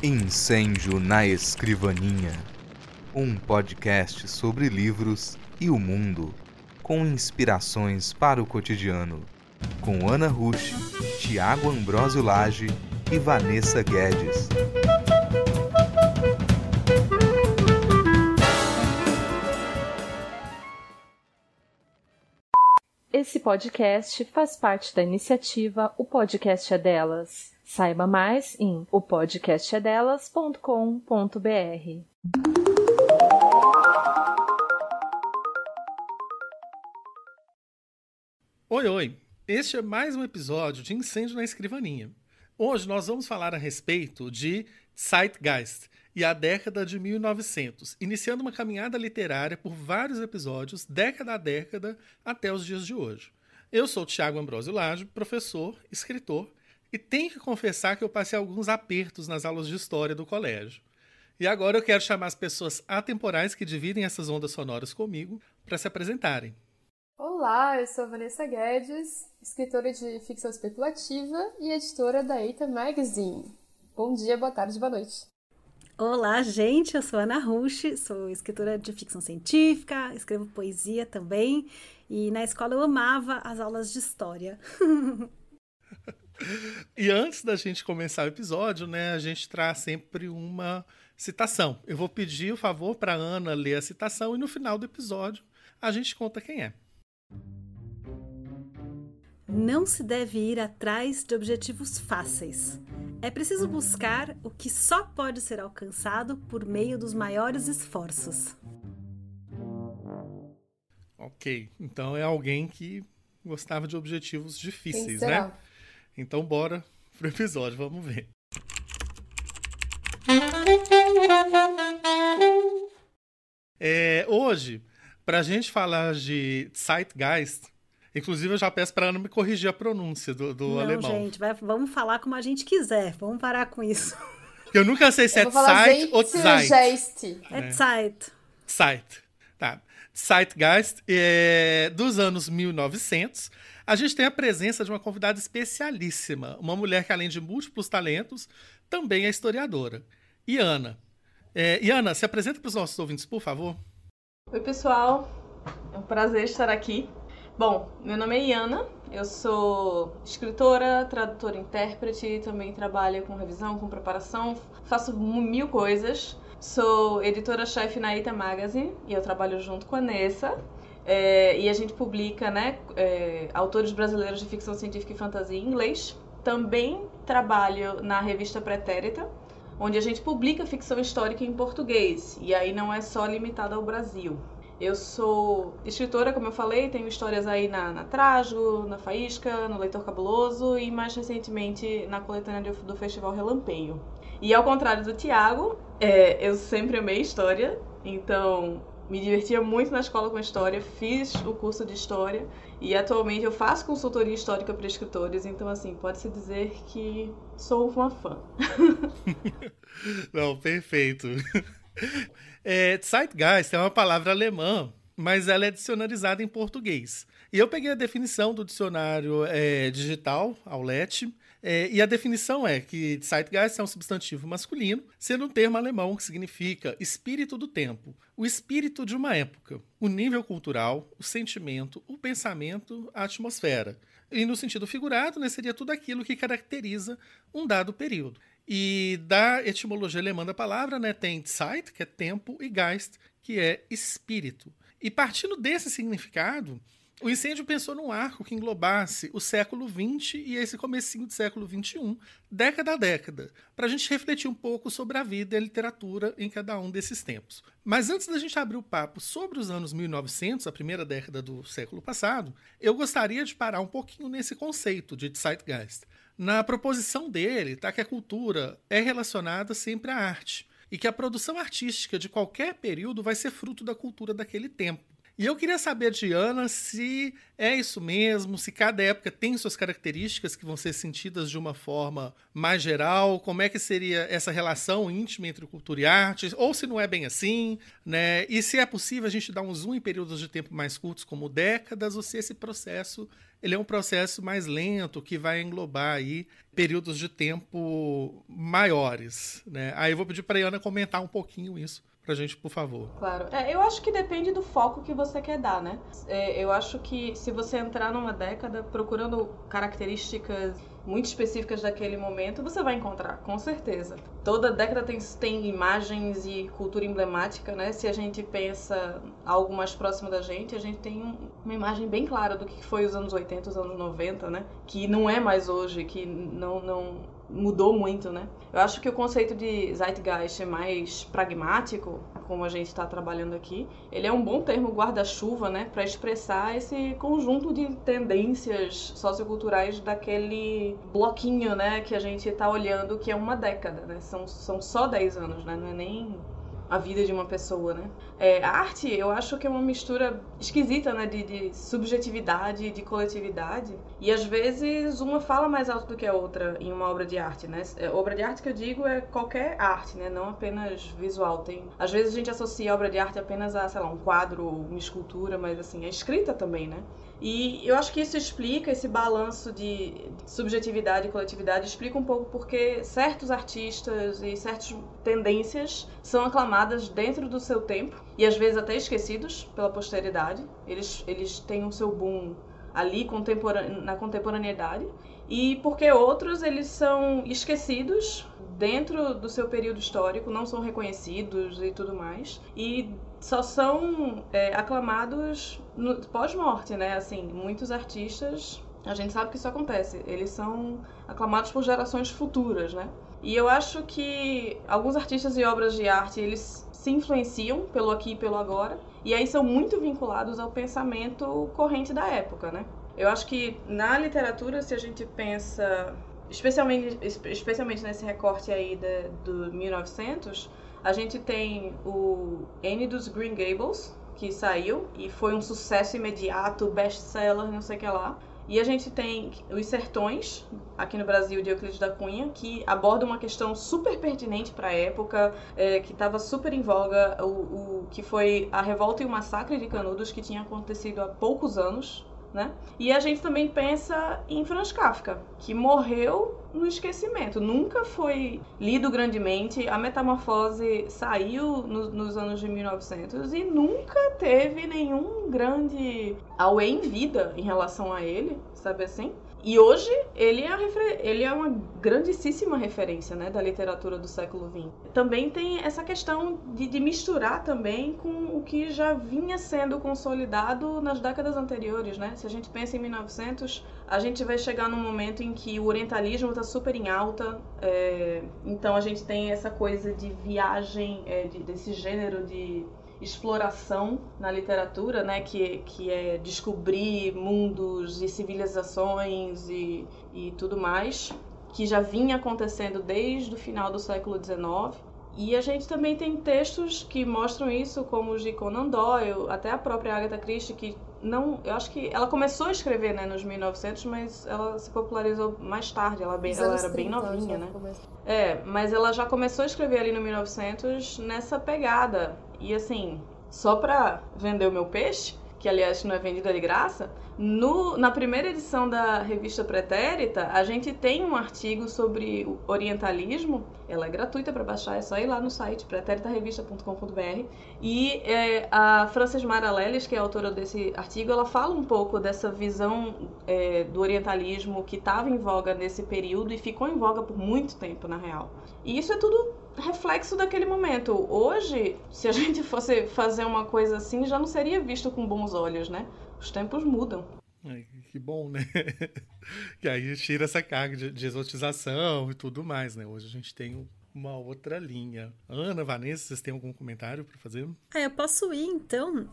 Incêndio na Escrivaninha, um podcast sobre livros e o mundo, com inspirações para o cotidiano, com Ana Rusch, Tiago Ambrósio Lage e Vanessa Guedes. Esse podcast faz parte da iniciativa O Podcast é Delas. Saiba mais em opodcastedelas.com.br. Oi, oi! Este é mais um episódio de Incêndio na Escrivaninha. Hoje nós vamos falar a respeito de Zeitgeist e a década de 1900, iniciando uma caminhada literária por vários episódios, década a década, até os dias de hoje. Eu sou Tiago Ambrósio Lage, professor, escritor, e tenho que confessar que eu passei alguns apertos nas aulas de história do colégio. E agora eu quero chamar as pessoas atemporais que dividem essas ondas sonoras comigo para se apresentarem. Olá, eu sou Vanessa Guedes, escritora de ficção especulativa e editora da Eita Magazine. Bom dia, boa tarde, boa noite. Olá, gente, eu sou Ana Rusch, sou escritora de ficção científica, escrevo poesia também, e na escola eu amava as aulas de história. E antes da gente começar o episódio, né, a gente traz sempre uma citação. Eu vou pedir o favor para a Ana ler a citação e no final do episódio a gente conta quem é. Não se deve ir atrás de objetivos fáceis. É preciso buscar o que só pode ser alcançado por meio dos maiores esforços. Ok, então é alguém que gostava de objetivos difíceis, né? Então bora pro episódio, vamos ver. Hoje, pra gente falar de Zeitgeist, inclusive eu já peço pra Ana me corrigir a pronúncia do alemão. Não, gente, vamos falar como a gente quiser, vamos parar com isso. Eu nunca sei se é Zeit ou Zeit. É Zeit. Zeit, tá. Zeitgeist dos anos 1900. A gente tem a presença de uma convidada especialíssima, uma mulher que, além de múltiplos talentos, também é historiadora. Iana. Iana, se apresenta para os nossos ouvintes, por favor. Oi, pessoal. É um prazer estar aqui. Bom, meu nome é Iana, eu sou escritora, tradutora, intérprete, também trabalho com revisão, com preparação, faço mil coisas. Sou editora-chefe na Eita Magazine e eu trabalho junto com a Nessa. E a gente publica, né, autores brasileiros de ficção científica e fantasia em inglês. Também trabalho na revista Pretérita, onde a gente publica ficção histórica em português. E aí não é só limitada ao Brasil. Eu sou escritora, como eu falei, tenho histórias aí na Trajo, na Faísca, no Leitor Cabuloso e mais recentemente na coletânea do Festival Relampeio. E ao contrário do Tiago, eu sempre amei história, então me divertia muito na escola com história, fiz o curso de história e atualmente eu faço consultoria histórica para escritores, então assim, pode-se dizer que sou uma fã. Não, perfeito. Zeitgeist é uma palavra alemã, mas ela é dicionarizada em português. E eu peguei a definição do dicionário digital, Aulete, e a definição é que Zeitgeist é um substantivo masculino, sendo um termo alemão que significa espírito do tempo, o espírito de uma época, o nível cultural, o sentimento, o pensamento, a atmosfera. E no sentido figurado, né, seria tudo aquilo que caracteriza um dado período. E da etimologia alemã da palavra, né, tem Zeit, que é tempo, e Geist, que é espírito. E partindo desse significado, o Incêndio pensou num arco que englobasse o século XX e esse comecinho do século XXI, década a década, para a gente refletir um pouco sobre a vida e a literatura em cada um desses tempos. Mas antes da gente abrir o papo sobre os anos 1900, a primeira década do século passado, eu gostaria de parar um pouquinho nesse conceito de Zeitgeist. Na proposição dele está que a cultura é relacionada sempre à arte e que a produção artística de qualquer período vai ser fruto da cultura daquele tempo. E eu queria saber de Ana se é isso mesmo, se cada época tem suas características que vão ser sentidas de uma forma mais geral, como é que seria essa relação íntima entre cultura e arte, ou se não é bem assim, né? E se é possível a gente dar um zoom em períodos de tempo mais curtos, como décadas, ou se esse processo ele é um processo mais lento, que vai englobar aí períodos de tempo maiores, né? Aí eu vou pedir para a Ana comentar um pouquinho isso pra gente, por favor. Claro. Eu acho que depende do foco que você quer dar, né? Eu acho que se você entrar numa década procurando características muito específicas daquele momento, você vai encontrar, com certeza. Toda década tem imagens e cultura emblemática, né? Se a gente pensa algo mais próximo da gente, a gente tem uma imagem bem clara do que foi os anos 80, os anos 90, né? Que não é mais hoje, que não mudou muito, né? Eu acho que o conceito de Zeitgeist é mais pragmático, como a gente está trabalhando aqui. Ele é um bom termo guarda-chuva, né, para expressar esse conjunto de tendências socioculturais daquele bloquinho, né, que a gente está olhando, que é uma década, né? São só 10 anos, né? Não é nem a vida de uma pessoa, né? A arte, eu acho que é uma mistura esquisita, né, de subjetividade e de coletividade, e às vezes uma fala mais alto do que a outra em uma obra de arte, né? Obra de arte que eu digo é qualquer arte, né, não apenas visual. Às vezes a gente associa a obra de arte apenas a, sei lá, um quadro ou uma escultura, mas assim, a escrita também, né? E eu acho que isso explica, esse balanço de subjetividade e coletividade, explica um pouco porque certos artistas e certas tendências são aclamadas dentro do seu tempo e às vezes até esquecidos pela posteridade. Eles têm o seu boom ali na contemporaneidade, e porque outros eles são esquecidos dentro do seu período histórico, não são reconhecidos e tudo mais, e só são aclamados pós-morte, né? Assim, muitos artistas, a gente sabe que isso acontece, eles são aclamados por gerações futuras, né? E eu acho que alguns artistas e obras de arte, eles se influenciam pelo aqui e pelo agora, e aí são muito vinculados ao pensamento corrente da época, né? Eu acho que na literatura, se a gente pensa, especialmente nesse recorte aí do 1900, a gente tem o Anne dos Green Gables, que saiu e foi um sucesso imediato, best-seller, não sei o que lá. E a gente tem Os Sertões, aqui no Brasil, de Euclides da Cunha, que aborda uma questão super pertinente para a época, que estava super em voga, que foi a revolta e o massacre de Canudos, que tinha acontecido há poucos anos, né? E a gente também pensa em Franz Kafka, que morreu no esquecimento, nunca foi lido grandemente. A Metamorfose saiu nos anos de 1900 e nunca teve nenhum grande auê em vida em relação a ele, sabe assim? E hoje ele é uma grandíssima referência, né, da literatura do século XX. Também tem essa questão de misturar também com o que já vinha sendo consolidado nas décadas anteriores, né? Se a gente pensa em 1900, a gente vai chegar num momento em que o orientalismo está super em alta, então a gente tem essa coisa de viagem, desse gênero de exploração na literatura, né, que é descobrir mundos e civilizações e tudo mais, que já vinha acontecendo desde o final do século XIX. E a gente também tem textos que mostram isso, como os de Conan Doyle, até a própria Agatha Christie, que eu acho que ela começou a escrever, né, nos 1900, mas ela se popularizou mais tarde, ela era bem novinha, né? Mas ela já começou a escrever ali no 1900 nessa pegada. E assim, só pra vender o meu peixe, que aliás não é vendido de graça, na primeira edição da revista Pretérita, a gente tem um artigo sobre o orientalismo. Ela é gratuita para baixar, é só ir lá no site pretéritarevista.com.br. E a Frances Mara Leles, que é a autora desse artigo, ela fala um pouco dessa visão do orientalismo que estava em voga nesse período e ficou em voga por muito tempo, na real. E isso é tudo reflexo daquele momento. Hoje, se a gente fosse fazer uma coisa assim, já não seria visto com bons olhos, né? Os tempos mudam. Que bom, né? Que aí tira essa carga de exotização e tudo mais, né? Hoje a gente tem uma outra linha. Ana, Vanessa, vocês têm algum comentário para fazer? Eu posso ir, então.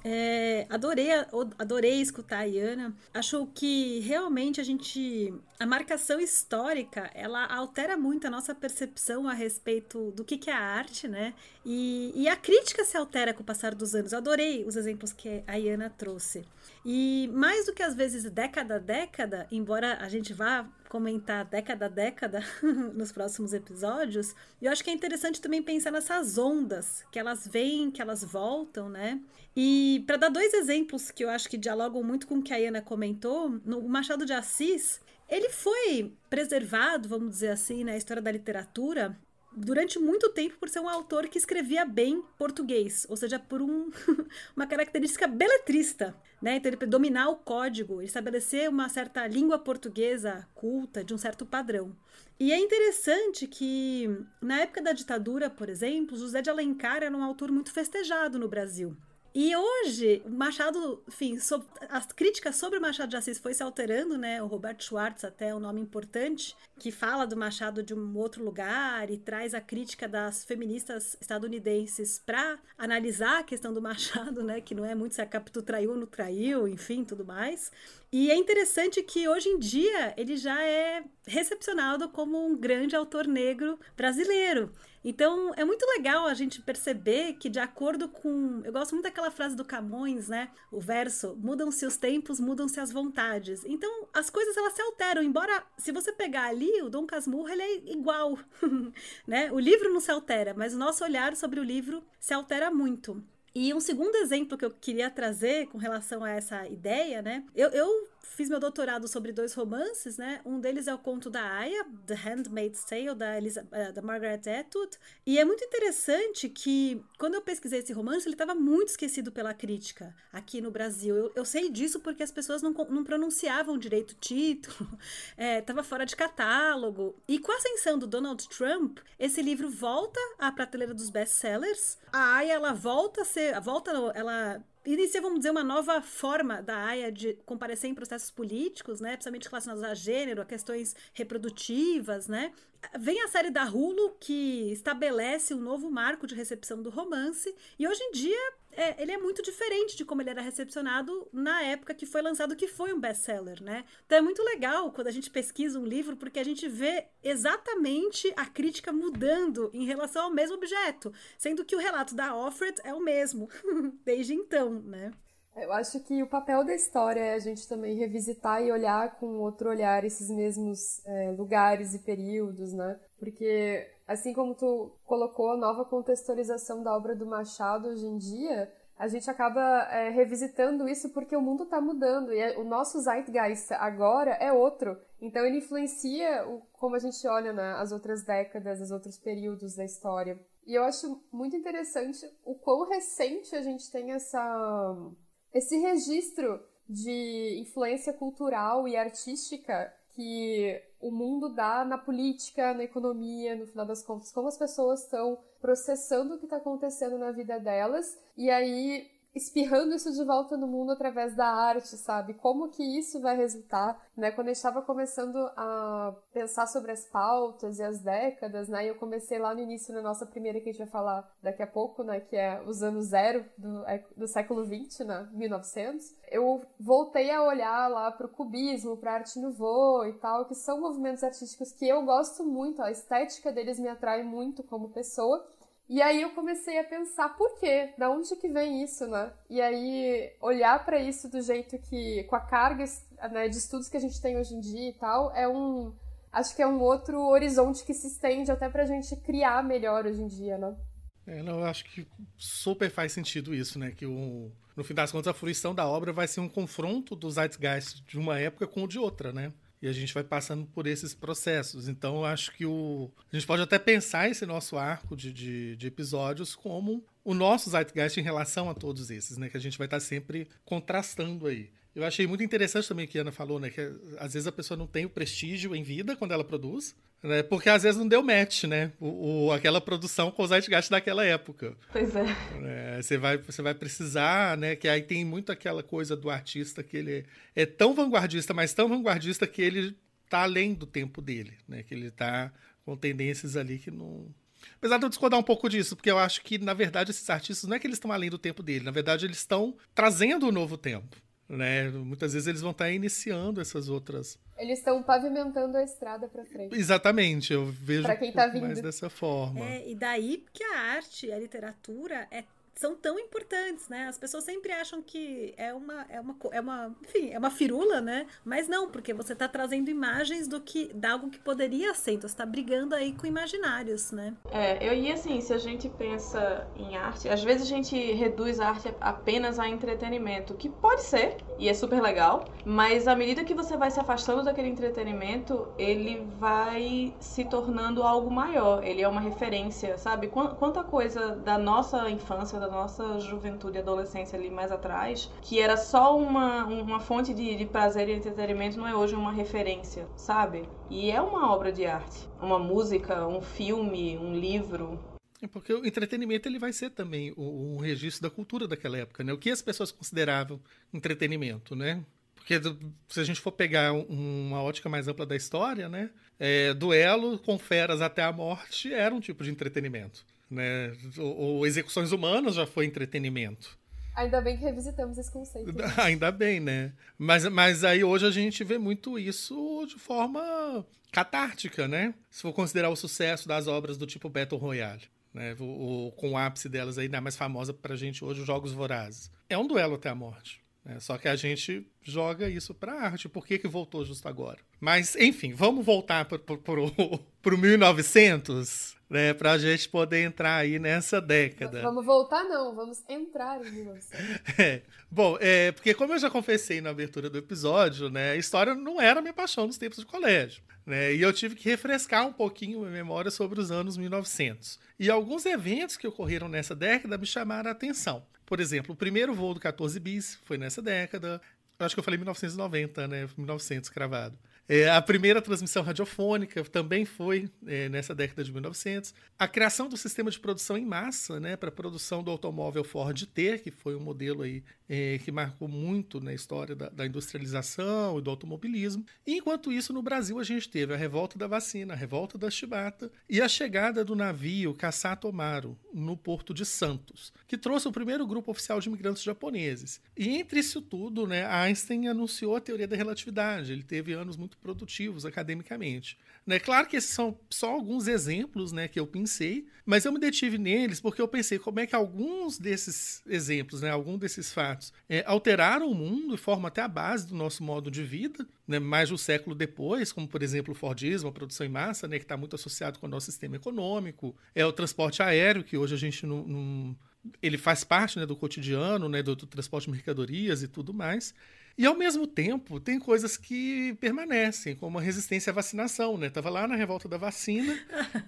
Adorei escutar a Iana. Acho que realmente a marcação histórica, ela altera muito a nossa percepção a respeito do que é a arte, né? E a crítica se altera com o passar dos anos. Eu adorei os exemplos que a Iana trouxe. E mais do que às vezes década a década, embora a gente vá comentar década a década nos próximos episódios, eu acho que é interessante também pensar nessas ondas, que elas vêm, que elas voltam, né? E para dar 2 exemplos que eu acho que dialogam muito com o que a Iana comentou, no Machado de Assis, ele foi preservado, vamos dizer assim, na história da literatura, durante muito tempo por ser um autor que escrevia bem português, ou seja, por uma característica beletrista, né? Então ele dominar o código, estabelecer uma certa língua portuguesa culta, de um certo padrão. E é interessante que, na época da ditadura, por exemplo, José de Alencar era um autor muito festejado no Brasil. E hoje, o Machado, enfim, as críticas sobre o Machado de Assis foi se alterando, né? O Roberto Schwartz até é um nome importante, que fala do Machado de um outro lugar e traz a crítica das feministas estadunidenses para analisar a questão do Machado, né? Que não é muito se a Capitu traiu ou não traiu, enfim, tudo mais. E é interessante que hoje em dia ele já é recepcionado como um grande autor negro brasileiro. Então, é muito legal a gente perceber que, de acordo com... Eu gosto muito daquela frase do Camões, né? O verso, mudam-se os tempos, mudam-se as vontades. Então, as coisas, elas se alteram. Embora, se você pegar ali, o Dom Casmurro, ele é igual, né? O livro não se altera, mas o nosso olhar sobre o livro se altera muito. E um segundo exemplo que eu queria trazer com relação a essa ideia, né? Eu fiz meu doutorado sobre 2 romances, né? Um deles é o conto da Aya, The Handmaid's Tale, da Margaret Atwood. E é muito interessante que, quando eu pesquisei esse romance, ele estava muito esquecido pela crítica aqui no Brasil. Eu sei disso porque as pessoas não pronunciavam direito o título, estava fora de catálogo. E com a ascensão do Donald Trump, esse livro volta à prateleira dos best-sellers. A Aya, ela ela inicia, vamos dizer, uma nova forma da Aya de comparecer em processos políticos, né, principalmente relacionados a gênero, a questões reprodutivas, né. Vem a série da Hulu, que estabelece um novo marco de recepção do romance, e hoje em dia ele é muito diferente de como ele era recepcionado na época que foi lançado, que foi um best-seller, né? Então é muito legal quando a gente pesquisa um livro, porque a gente vê exatamente a crítica mudando em relação ao mesmo objeto, sendo que o relato da Offred é o mesmo, desde então, né? Eu acho que o papel da história é a gente também revisitar e olhar com outro olhar esses mesmos lugares e períodos, né? Porque, assim como tu colocou a nova contextualização da obra do Machado hoje em dia, a gente acaba revisitando isso porque o mundo está mudando e o nosso zeitgeist agora é outro. Então ele influencia como a gente olha, né, as outras décadas, os outros períodos da história. E eu acho muito interessante o quão recente a gente tem esse registro de influência cultural e artística que o mundo dá na política, na economia, no final das contas, como as pessoas estão processando o que está acontecendo na vida delas e aí espirrando isso de volta no mundo através da arte, sabe? Como que isso vai resultar, né? Quando a gente estava começando a pensar sobre as pautas e as décadas, né? E eu comecei lá no início, na nossa primeira, que a gente vai falar daqui a pouco, né? Que é os anos 0 do século XX, né? 1900. Eu voltei a olhar lá pro cubismo, pra arte nouveau e tal, que são movimentos artísticos que eu gosto muito, a estética deles me atrai muito como pessoa. E aí eu comecei a pensar, por quê? Da onde que vem isso, né? E aí olhar pra isso do jeito que, com a carga, né, de estudos que a gente tem hoje em dia e tal, acho que é um outro horizonte que se estende até pra gente criar melhor hoje em dia, né? Eu acho que super faz sentido isso, né? Que no fim das contas a fruição da obra vai ser um confronto do zeitgeist de uma época com o de outra, né? E a gente vai passando por esses processos. Então, eu acho que a gente pode até pensar esse nosso arco de episódios como o nosso zeitgeist em relação a todos esses, né? Que a gente vai estar sempre contrastando aí. Eu achei muito interessante também o que a Ana falou, né? Que às vezes a pessoa não tem o prestígio em vida quando ela produz, né? Porque às vezes não deu match, né? Aquela produção com o zeitgeist daquela época. Pois é. Você vai precisar, né? Que aí tem muito aquela coisa do artista que ele é tão vanguardista, mas tão vanguardista que ele tá além do tempo dele, né? Que ele tá com tendências ali que não... Apesar de eu discordar um pouco disso, porque eu acho que, na verdade, esses artistas não é que eles estão além do tempo dele, na verdade, eles estão trazendo um novo tempo, né? Muitas vezes eles vão estar iniciando essas outras... Eles estão pavimentando a estrada pra frente. Exatamente, eu vejo pra quem tá vindo. mais dessa forma. E daí que a arte e a literatura são tão importantes, né? As pessoas sempre acham que é uma firula, né? Mas não, porque você tá trazendo imagens de algo que poderia ser, então você tá brigando aí com imaginários, né? Assim, se a gente pensa em arte, às vezes a gente reduz a arte apenas a entretenimento, que pode ser, e é super legal, mas à medida que você vai se afastando daquele entretenimento, ele vai se tornando algo maior, ele é uma referência, sabe? Quanta coisa da nossa infância, da nossa juventude e adolescência ali mais atrás, que era só uma fonte de prazer e entretenimento, não é hoje uma referência, sabe? E é uma obra de arte. Uma música, um filme, um livro. Porque o entretenimento ele vai ser também um registro da cultura daquela época, né? O que as pessoas consideravam entretenimento, né? Porque se a gente for pegar uma ótica mais ampla da história, né? Duelo com feras até a morte era um tipo de entretenimento. Né? Ou execuções humanas já foi entretenimento. Ainda bem que revisitamos esse conceito. Né? Ainda bem, né? Mas aí hoje a gente vê muito isso de forma catártica, né? Se for considerar o sucesso das obras do tipo Battle Royale, né? Com o ápice delas aí, né? Mais famosa pra gente hoje, os Jogos Vorazes. É um duelo até a morte. Né? Só que a gente joga isso pra arte. Por que voltou justo agora? Mas, enfim, vamos voltar pro 1900... Né, pra gente poder entrar aí nessa década. Vamos voltar não, vamos entrar em 1900. Bom, porque como eu já confessei na abertura do episódio, né, a história não era minha paixão nos tempos de colégio. Né, e eu tive que refrescar um pouquinho a memória sobre os anos 1900. E alguns eventos que ocorreram nessa década me chamaram a atenção. Por exemplo, o primeiro voo do 14 bis foi nessa década. Eu acho que eu falei 1990, né, 1900 cravado. A primeira transmissão radiofônica também foi nessa década de 1900. A criação do sistema de produção em massa, né, para a produção do automóvel Ford T, que foi um modelo aí, que marcou muito na história da industrialização e do automobilismo. E, enquanto isso, no Brasil, a gente teve a revolta da vacina, a revolta da chibata e a chegada do navio Kassato Maru no porto de Santos, que trouxe o primeiro grupo oficial de imigrantes japoneses. E, entre isso tudo, né, Einstein anunciou a teoria da relatividade. Ele teve anos muito produtivos academicamente. Né? Claro que esses são só alguns exemplos, né, que eu pensei, mas eu me detive neles porque eu pensei como é que alguns desses exemplos, né, alguns desses fatos, alteraram o mundo e formam até a base do nosso modo de vida, né, mais de um século depois, como, por exemplo, o Fordismo, a produção em massa, né, que está muito associado com o nosso sistema econômico, o transporte aéreo, que hoje a gente não ele faz parte, né, do cotidiano, né, do transporte de mercadorias e tudo mais. E, ao mesmo tempo, tem coisas que permanecem, como a resistência à vacinação, né? Estava lá na revolta da vacina,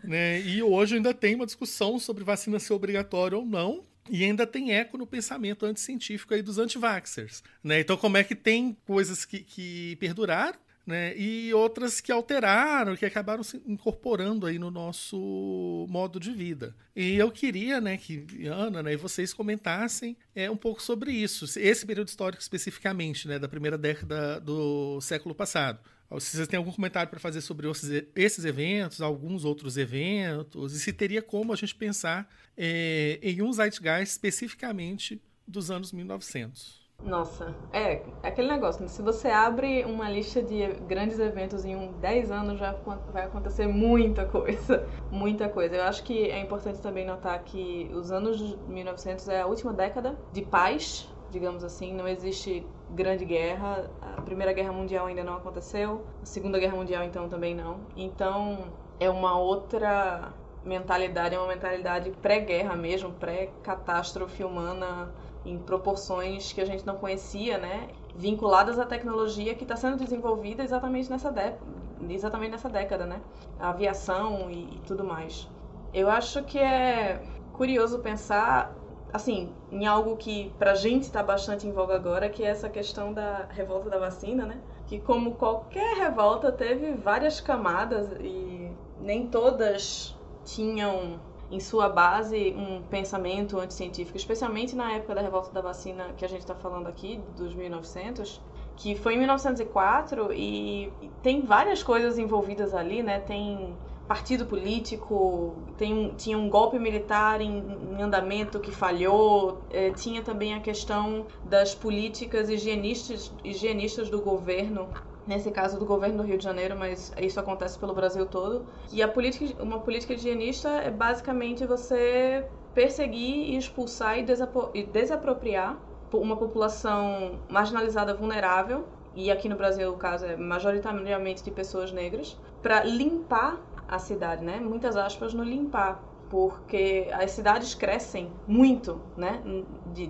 né? E hoje ainda tem uma discussão sobre vacina ser obrigatória ou não, e ainda tem eco no pensamento anticientífico aí dos anti-vaxxers, né? Então, como é que tem coisas que perduraram, né, e outras que alteraram, que acabaram se incorporando aí no nosso modo de vida. E eu queria, né, que Ana, né, e vocês comentassem um pouco sobre isso, esse período histórico especificamente, né, da primeira década do século passado. Se vocês têm algum comentário para fazer sobre esses eventos, alguns outros eventos, e se teria como a gente pensar em um Zeitgeist especificamente dos anos 1900. Nossa, aquele negócio, né? Se você abre uma lista de grandes eventos em 10 anos, já vai acontecer muita coisa, muita coisa. Eu acho que é importante também notar que os anos de 1900 é a última década de paz, digamos assim, não existe grande guerra, a Primeira Guerra Mundial ainda não aconteceu, a Segunda Guerra Mundial então também não. Então é uma outra mentalidade, é uma mentalidade pré-guerra mesmo, pré-catástrofe humana, em proporções que a gente não conhecia, né? Vinculadas à tecnologia que está sendo desenvolvida exatamente nessa década, né? A aviação e tudo mais. Eu acho que é curioso pensar, assim, em algo que pra gente está bastante em voga agora, que é essa questão da revolta da vacina, né? Que, como qualquer revolta, teve várias camadas e nem todas tinham em sua base um pensamento anticientífico, especialmente na época da revolta da vacina que a gente está falando aqui, dos 1900, que foi em 1904 e tem várias coisas envolvidas ali, né? Tem partido político, tinha um golpe militar em andamento que falhou, tinha também a questão das políticas higienistas do governo, nesse caso do governo do Rio de Janeiro, mas isso acontece pelo Brasil todo. E uma política higienista é basicamente você perseguir e expulsar e desapropriar uma população marginalizada, vulnerável, e aqui no Brasil o caso é majoritariamente de pessoas negras, para limpar a cidade, né? Muitas aspas no limpar, porque as cidades crescem muito, né?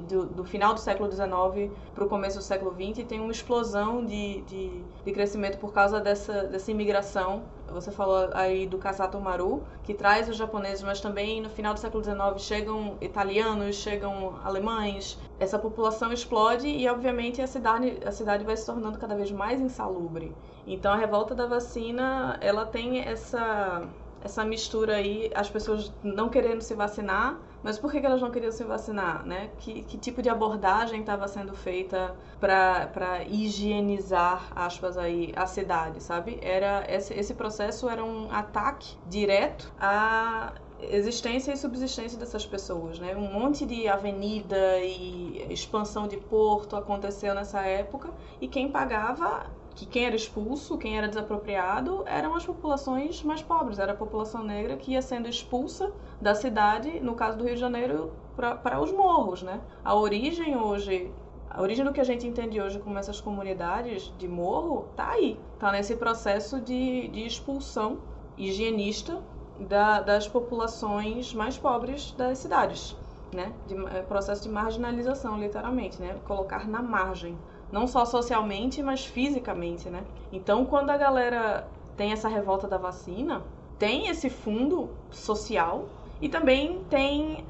Do final do século XIX para o começo do século XX, tem uma explosão de crescimento por causa dessa imigração. Você falou aí do Casato Maru, que traz os japoneses, mas também no final do século XIX chegam italianos, chegam alemães. Essa população explode e, obviamente, a cidade vai se tornando cada vez mais insalubre. Então, a revolta da vacina, ela tem essa mistura aí, as pessoas não querendo se vacinar, mas por que elas não queriam se vacinar, né? Que tipo de abordagem estava sendo feita para higienizar, aspas aí, a cidade, sabe? Esse processo era um ataque direto à existência e subsistência dessas pessoas, né? Um monte de avenida e expansão de porto aconteceu nessa época, e quem pagava, quem era expulso, quem era desapropriado, eram as populações mais pobres, era a população negra que ia sendo expulsa da cidade, no caso do Rio de Janeiro, para os morros, né? A origem do que a gente entende hoje como essas comunidades de morro, tá aí, tá nesse processo de expulsão higienista das populações mais pobres das cidades, né? Processo de marginalização, literalmente, né? Colocar na margem. Não só socialmente, mas fisicamente, né? Então, quando a galera tem essa revolta da vacina, tem esse fundo social e também tem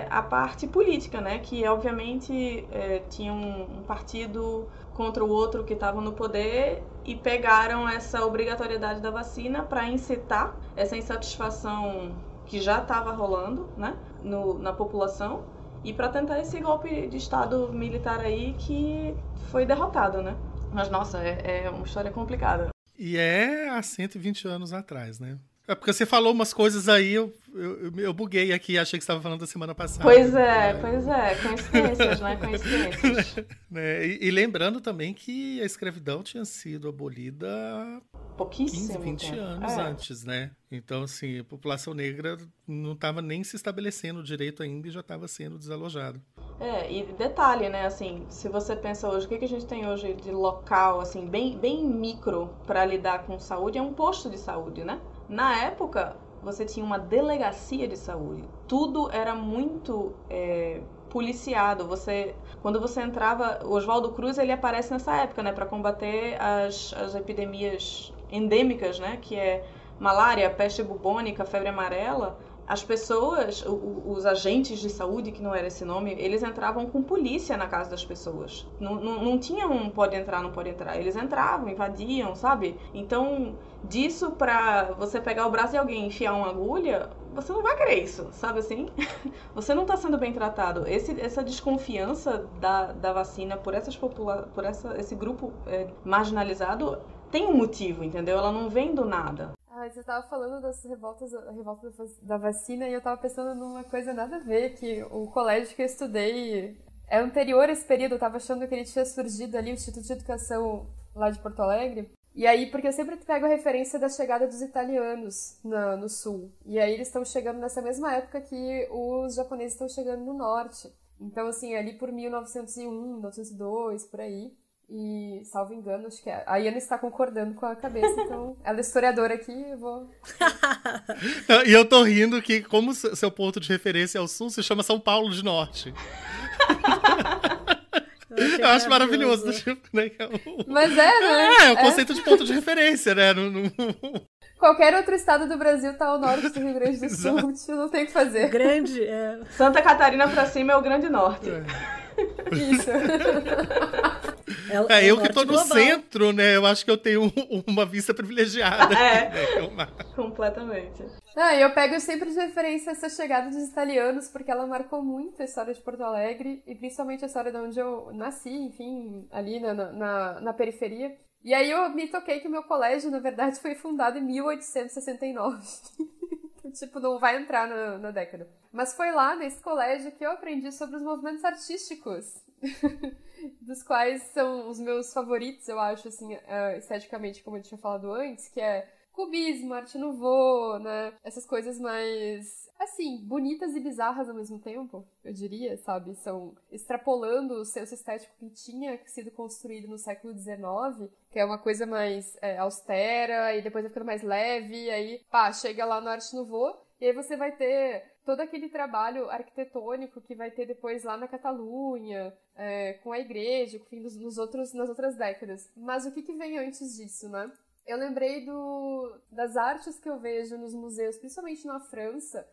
a parte política, né? Que, obviamente, tinha um partido contra o outro que estava no poder e pegaram essa obrigatoriedade da vacina para incitar essa insatisfação que já estava rolando, né? Na população, e para tentar esse golpe de Estado militar aí que foi derrotado, né? Mas, nossa, é uma história complicada. E é há 120 anos atrás, né? É porque você falou umas coisas aí, eu buguei aqui, achei que você estava falando da semana passada. Pois é. Coincidências, né? Coincidências. E lembrando também que a escravidão tinha sido abolida pouquíssimo 15, 20 tempo. anos antes, né? Então, assim, a população negra não estava nem se estabelecendo direito ainda e já estava sendo desalojada. E detalhe, né, assim, se você pensa hoje, o que a gente tem hoje de local, assim, bem micro para lidar com saúde, é um posto de saúde, né? Na época, você tinha uma delegacia de saúde. Tudo era muito policiado. Quando você entrava, o Oswaldo Cruz, ele aparece nessa época, né, para combater as epidemias endêmicas, né, que é malária, peste bubônica, febre amarela. As pessoas, os agentes de saúde, que não era esse nome, eles entravam com polícia na casa das pessoas. Não tinha um pode entrar, não pode entrar. Eles entravam, invadiam, sabe? Então, disso pra você pegar o braço de alguém e enfiar uma agulha, você não vai querer isso, sabe assim? Você não está sendo bem tratado. Essa desconfiança da vacina por esse grupo marginalizado tem um motivo, entendeu? Ela não vem do nada. Você estava falando das revolta da vacina e eu estava pensando numa coisa nada a ver, que o colégio que eu estudei é anterior a esse período, eu estava achando que ele tinha surgido ali, o Instituto de Educação lá de Porto Alegre. E aí, porque eu sempre pego a referência da chegada dos italianos no sul. E aí eles estão chegando nessa mesma época que os japoneses estão chegando no norte. Então, assim, ali por 1901, 1902, por aí. E, salvo engano, acho que a Iana está concordando com a cabeça, então ela é historiadora aqui, eu vou... E eu tô rindo que, como seu ponto de referência é o sul, se chama São Paulo de Norte. Eu acho maravilhoso. Tipo, né? Mas né? É o conceito de ponto de referência, né? Qualquer outro estado do Brasil tá ao norte do Rio Grande do Sul, não tem o que fazer. Grande, Santa Catarina pra cima é o Grande Norte. Isso. Eu que tô no centro, né? Eu acho que eu tenho uma vista privilegiada. Completamente. Eu pego sempre de referência essa chegada dos italianos, porque ela marcou muito a história de Porto Alegre, e principalmente a história de onde eu nasci, enfim, ali na periferia. E aí eu me toquei que o meu colégio, na verdade, foi fundado em 1869. Então, tipo, não vai entrar na década. Mas foi lá, nesse colégio, que eu aprendi sobre os movimentos artísticos. Dos quais são os meus favoritos, eu acho, assim, esteticamente, como eu tinha falado antes, que é cubismo, arte nouveau, né? Essas coisas mais, assim, bonitas e bizarras ao mesmo tempo, eu diria, sabe? São extrapolando o senso estético que tinha sido construído no século XIX, que é uma coisa mais austera, e depois vai ficando mais leve, e aí, chega lá no arte nouveau, e aí você vai ter todo aquele trabalho arquitetônico que vai ter depois lá na Catalunha, com a igreja, enfim, nas outras décadas. Mas o que vem antes disso, né? Eu lembrei das artes que eu vejo nos museus, principalmente na França,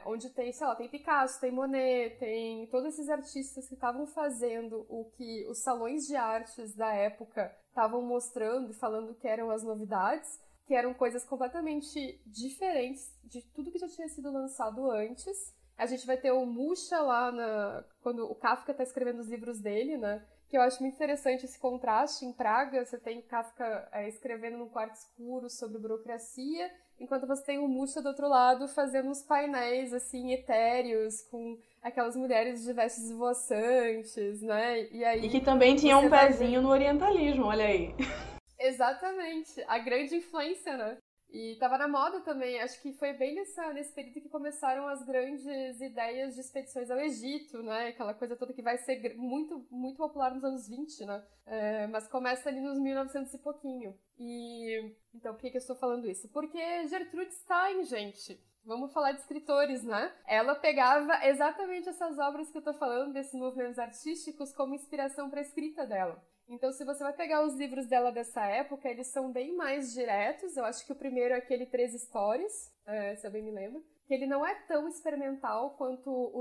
onde tem, sei lá, tem Picasso, tem Monet, tem todos esses artistas que estavam fazendo o que os salões de artes da época estavam mostrando e falando que eram as novidades, que eram coisas completamente diferentes de tudo que já tinha sido lançado antes. A gente vai ter o Mucha lá, quando o Kafka está escrevendo os livros dele, né? Que eu acho muito interessante esse contraste. Em Praga, você tem Kafka escrevendo num quarto escuro sobre burocracia, enquanto você tem o Mucha do outro lado fazendo uns painéis, assim, etéreos, com aquelas mulheres de vestes esvoaçantes, né? E que também tinha um pezinho no orientalismo, olha aí. Exatamente, a grande influência, né? E tava na moda também, acho que foi bem nesse período que começaram as grandes ideias de expedições ao Egito, né? Aquela coisa toda que vai ser muito, muito popular nos anos 20, né? Mas começa ali nos 1900 e pouquinho. E então, por que eu estou falando isso? Porque Gertrude Stein, gente, vamos falar de escritores, né? Ela pegava exatamente essas obras que eu tô falando, desses movimentos artísticos, como inspiração para a escrita dela. Então, se você vai pegar os livros dela dessa época, eles são bem mais diretos. Eu acho que o primeiro é aquele 13 Stories, se eu bem me lembro. Que ele não é tão experimental quanto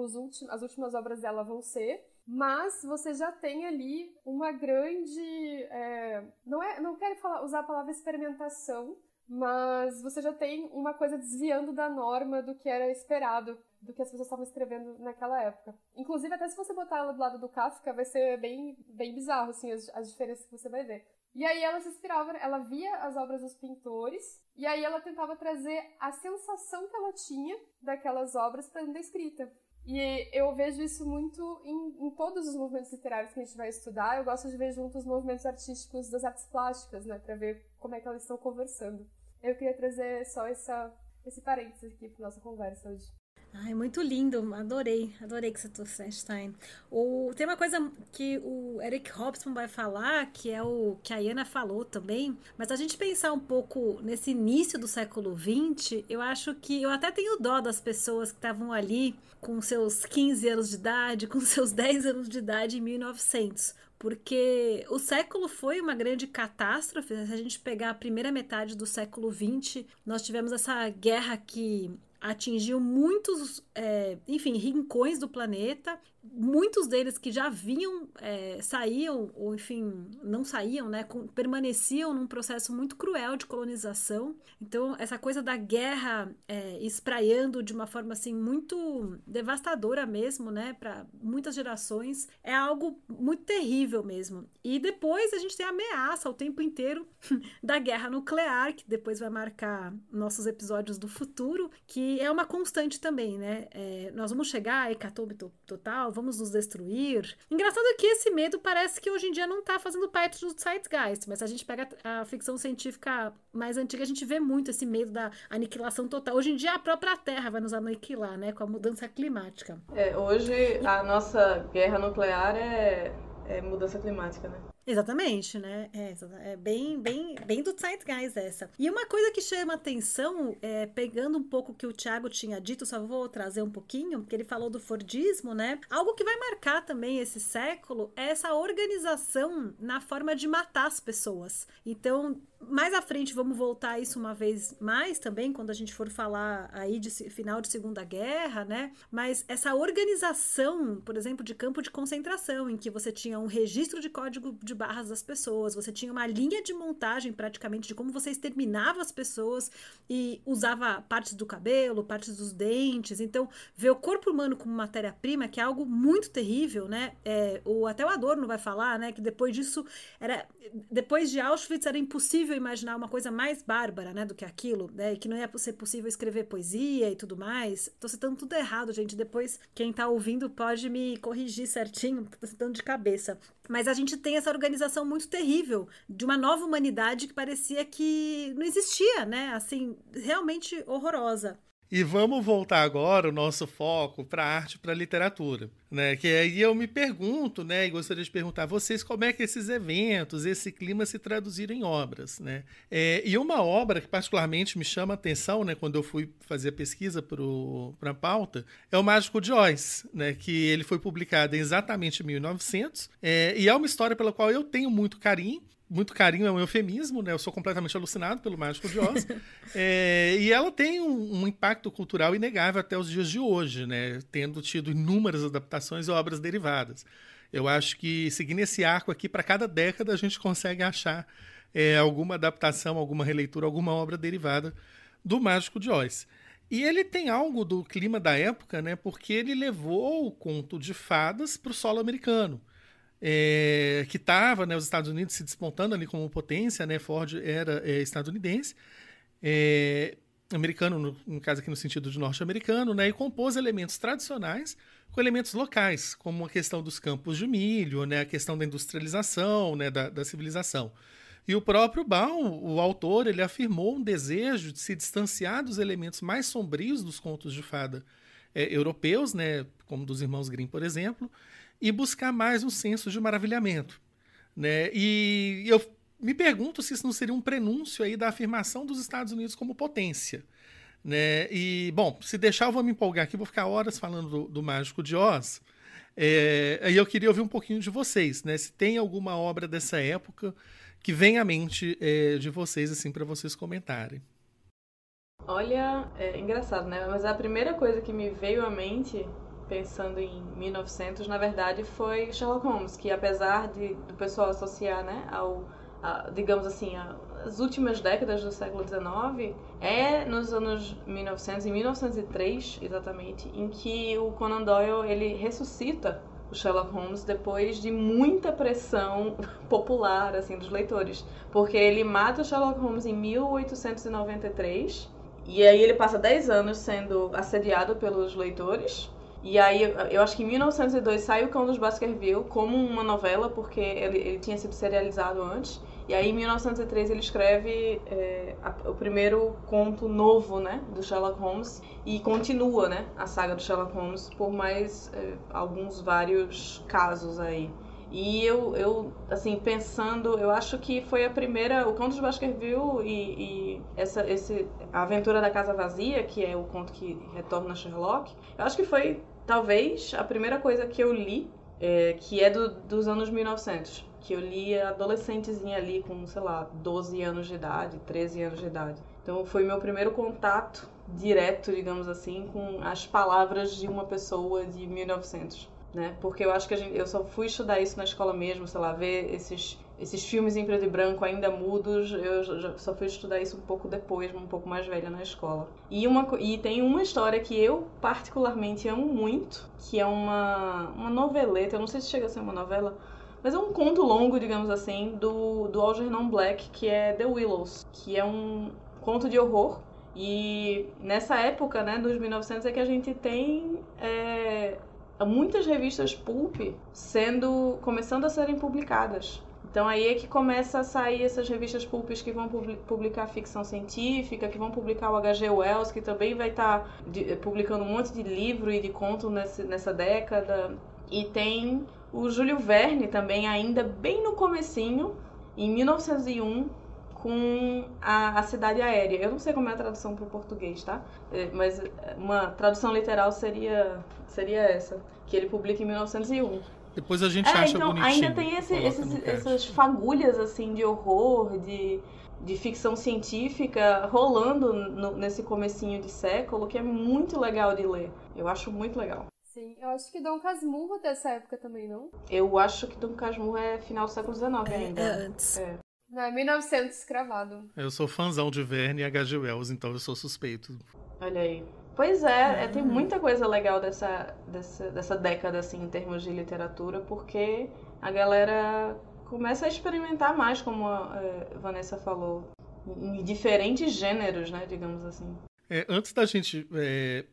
as últimas obras dela vão ser. Mas você já tem ali uma grande... não quero usar a palavra experimentação, mas você já tem uma coisa desviando da norma do que era esperado, do que as pessoas estavam escrevendo naquela época. Inclusive, até se você botar ela do lado do Kafka, vai ser bem, bem bizarro, assim, as diferenças que você vai ver. E aí ela se inspirava, ela via as obras dos pintores, e aí ela tentava trazer a sensação que ela tinha daquelas obras para dentro da escrita. E eu vejo isso muito em todos os movimentos literários que a gente vai estudar. Eu gosto de ver junto os movimentos artísticos das artes plásticas, né, para ver como é que elas estão conversando. Eu queria trazer só esse parênteses aqui para nossa conversa hoje. Ai, muito lindo, adorei que você trouxe, Stein. Tem uma coisa que o Eric Hobsbawm vai falar, que é o que a Iana falou também, mas a gente pensar um pouco nesse início do século XX, eu acho que eu até tenho dó das pessoas que estavam ali com seus 15 anos de idade, com seus 10 anos de idade em 1900, porque o século foi uma grande catástrofe. Se a gente pegar a primeira metade do século XX, nós tivemos essa guerra que atingiu muitos, rincões do planeta, muitos deles que já saíam, ou enfim, não saíam, né, permaneciam num processo muito cruel de colonização. Então, essa coisa da guerra espraiando de uma forma, assim, muito devastadora mesmo, né, para muitas gerações, é algo muito terrível mesmo. E depois a gente tem a ameaça o tempo inteiro da guerra nuclear, que depois vai marcar nossos episódios do futuro, que é uma constante também, né? Nós vamos chegar a hecatombe total, vamos nos destruir. Engraçado que esse medo parece que hoje em dia não tá fazendo parte do Zeitgeist, mas se a gente pega a ficção científica mais antiga, a gente vê muito esse medo da aniquilação total. Hoje em dia a própria Terra vai nos aniquilar, né? Com a mudança climática. Hoje a nossa guerra nuclear é mudança climática, né? Exatamente, né? É bem do Zeitgeist essa. E uma coisa que chama atenção, pegando um pouco o que o Thiago tinha dito, só vou trazer um pouquinho, que ele falou do Fordismo, né? Algo que vai marcar também esse século é essa organização na forma de matar as pessoas. Então, mais à frente, vamos voltar a isso uma vez mais também, quando a gente for falar aí de final de Segunda Guerra, né? Mas essa organização, por exemplo, de campo de concentração, em que você tinha tinha um registro de código de barras das pessoas, você tinha uma linha de montagem praticamente de como você exterminava as pessoas e usava partes do cabelo, partes dos dentes. Então, ver o corpo humano como matéria-prima, que é algo muito terrível, né? Até o Adorno vai falar, né, que depois disso, depois de Auschwitz, era impossível imaginar uma coisa mais bárbara, né, do que aquilo, né, e que não ia ser possível escrever poesia e tudo mais. Tô citando tudo errado, gente. Depois, quem tá ouvindo pode me corrigir certinho, porque tô citando de cabeça. Mas a gente tem essa organização muito terrível de uma nova humanidade que parecia que não existia, né? Assim, realmente horrorosa. E vamos voltar agora o nosso foco para a arte e para a literatura, né? Que aí eu me pergunto, né, e gostaria de perguntar a vocês como é que esses eventos, esse clima se traduziram em obras, né? E uma obra que particularmente me chama a atenção, né, quando eu fui fazer a pesquisa para a pauta, é o Mágico de Oz, né, que ele foi publicado exatamente em 1900, e é uma história pela qual eu tenho muito carinho. Muito carinho é um eufemismo, né? Eu sou completamente alucinado pelo Mágico de Oz. E ela tem um impacto cultural inegável até os dias de hoje, né? Tendo tido inúmeras adaptações e obras derivadas. Eu acho que, seguindo esse arco aqui, para cada década a gente consegue achar alguma adaptação, alguma releitura, alguma obra derivada do Mágico de Oz. E ele tem algo do clima da época, né? Porque ele levou o conto de fadas para o solo americano. Que estava, né, os Estados Unidos se despontando ali como potência, né? Ford era estadunidense, americano, no caso aqui no sentido de norte-americano, né? E compôs elementos tradicionais com elementos locais, como a questão dos campos de milho, né? A questão da industrialização, né? da civilização. E o próprio Baum, o autor, ele afirmou um desejo de se distanciar dos elementos mais sombrios dos contos de fada europeus, né? Como dos irmãos Grimm, por exemplo, e buscar mais um senso de maravilhamento, né? E eu me pergunto se isso não seria um prenúncio aí da afirmação dos Estados Unidos como potência, né? E, bom, se deixar eu vou me empolgar aqui, vou ficar horas falando do Mágico de Oz. Aí eu queria ouvir um pouquinho de vocês, né? Se tem alguma obra dessa época que vem à mente de vocês, assim, para vocês comentarem. Olha, é engraçado, né? Mas a primeira coisa que me veio à mente, pensando em 1900, na verdade, foi Sherlock Holmes, que apesar do pessoal associar, né, digamos assim, as últimas décadas do século XIX, nos anos 1900, em 1903, exatamente, em que o Conan Doyle, ele ressuscita o Sherlock Holmes depois de muita pressão popular, assim, dos leitores. Porque ele mata o Sherlock Holmes em 1893, e aí ele passa 10 anos sendo assediado pelos leitores. E aí, eu acho que em 1902 sai O Cão dos Baskerville como uma novela, porque ele tinha sido serializado antes. E aí, em 1903, ele escreve o primeiro conto novo, né, do Sherlock Holmes. E continua, né, a saga do Sherlock Holmes por mais vários casos aí. E eu, assim, pensando, eu acho que foi a primeira, O Cão dos Baskerville e a Aventura da Casa Vazia, que é o conto que retorna a Sherlock, eu acho que foi, talvez, a primeira coisa que eu li, que é dos anos 1900, que eu li adolescentezinha ali com, sei lá, 12 anos de idade, 13 anos de idade. Então foi meu primeiro contato direto, digamos assim, com as palavras de uma pessoa de 1900. Né? Porque eu acho que eu só fui estudar isso na escola mesmo, sei lá, ver esses filmes em preto e branco ainda mudos, eu só fui estudar isso um pouco depois, um pouco mais velha na escola. E tem uma história que eu particularmente amo muito, que é uma noveleta, eu não sei se chega a ser uma novela, mas é um conto longo, digamos assim, do Algernon Black, que é The Willows, que é um conto de horror. E nessa época, né, dos 1900, é que a gente tem muitas revistas pulp começando a serem publicadas. Então aí é que começa a sair essas revistas pulps que vão publicar ficção científica, que vão publicar o H.G. Wells, que também vai estar publicando um monte de livro e de conto nessa década. E tem o Júlio Verne também, ainda bem no comecinho, em 1901, com a Cidade Aérea. Eu não sei como é a tradução para o português, tá? Mas uma tradução literal seria essa, que ele publica em 1901. Depois a gente acha então, bonitinho. Ainda tem essas fagulhas assim, de horror, de ficção científica rolando nesse comecinho de século, que é muito legal de ler. Eu acho muito legal. Sim, eu acho que Dom Casmurro dessa época também, não? Eu acho que Dom Casmurro é final do século XIX ainda. É antes. Não, é 1900 cravado. Eu sou fãzão de Verne e H.G. Wells, então eu sou suspeito. Olha aí. Pois tem muita coisa legal dessa década, assim, em termos de literatura, porque a galera começa a experimentar mais, como a Vanessa falou, em diferentes gêneros, né, digamos assim. Antes da gente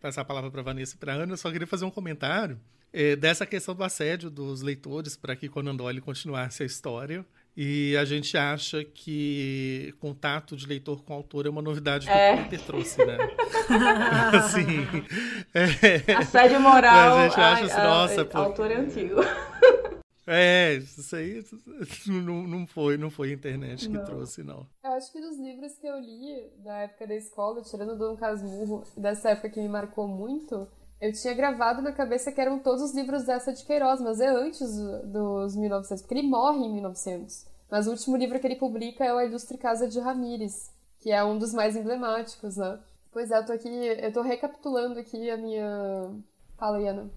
passar a palavra para a Vanessa e para a Ana, eu só queria fazer um comentário dessa questão do assédio dos leitores para que Conan Doyle continuasse a história. E a gente acha que contato de leitor com autor é uma novidade que o Twitter trouxe, né? Assim, assédio moral, a gente acha assim, nossa... autor é antigo. Isso aí não foi a internet que trouxe, não. Eu acho que dos livros que eu li da época da escola, tirando Dom Casmurro, dessa época que me marcou muito, eu tinha gravado na cabeça que eram todos os livros dessa de Queiroz, mas é antes dos 1900, porque ele morre em 1900. Mas o último livro que ele publica é o A Ilustre Casa de Ramírez, que é um dos mais emblemáticos, né? Pois é, eu tô recapitulando aqui a minha... Fala, Iana.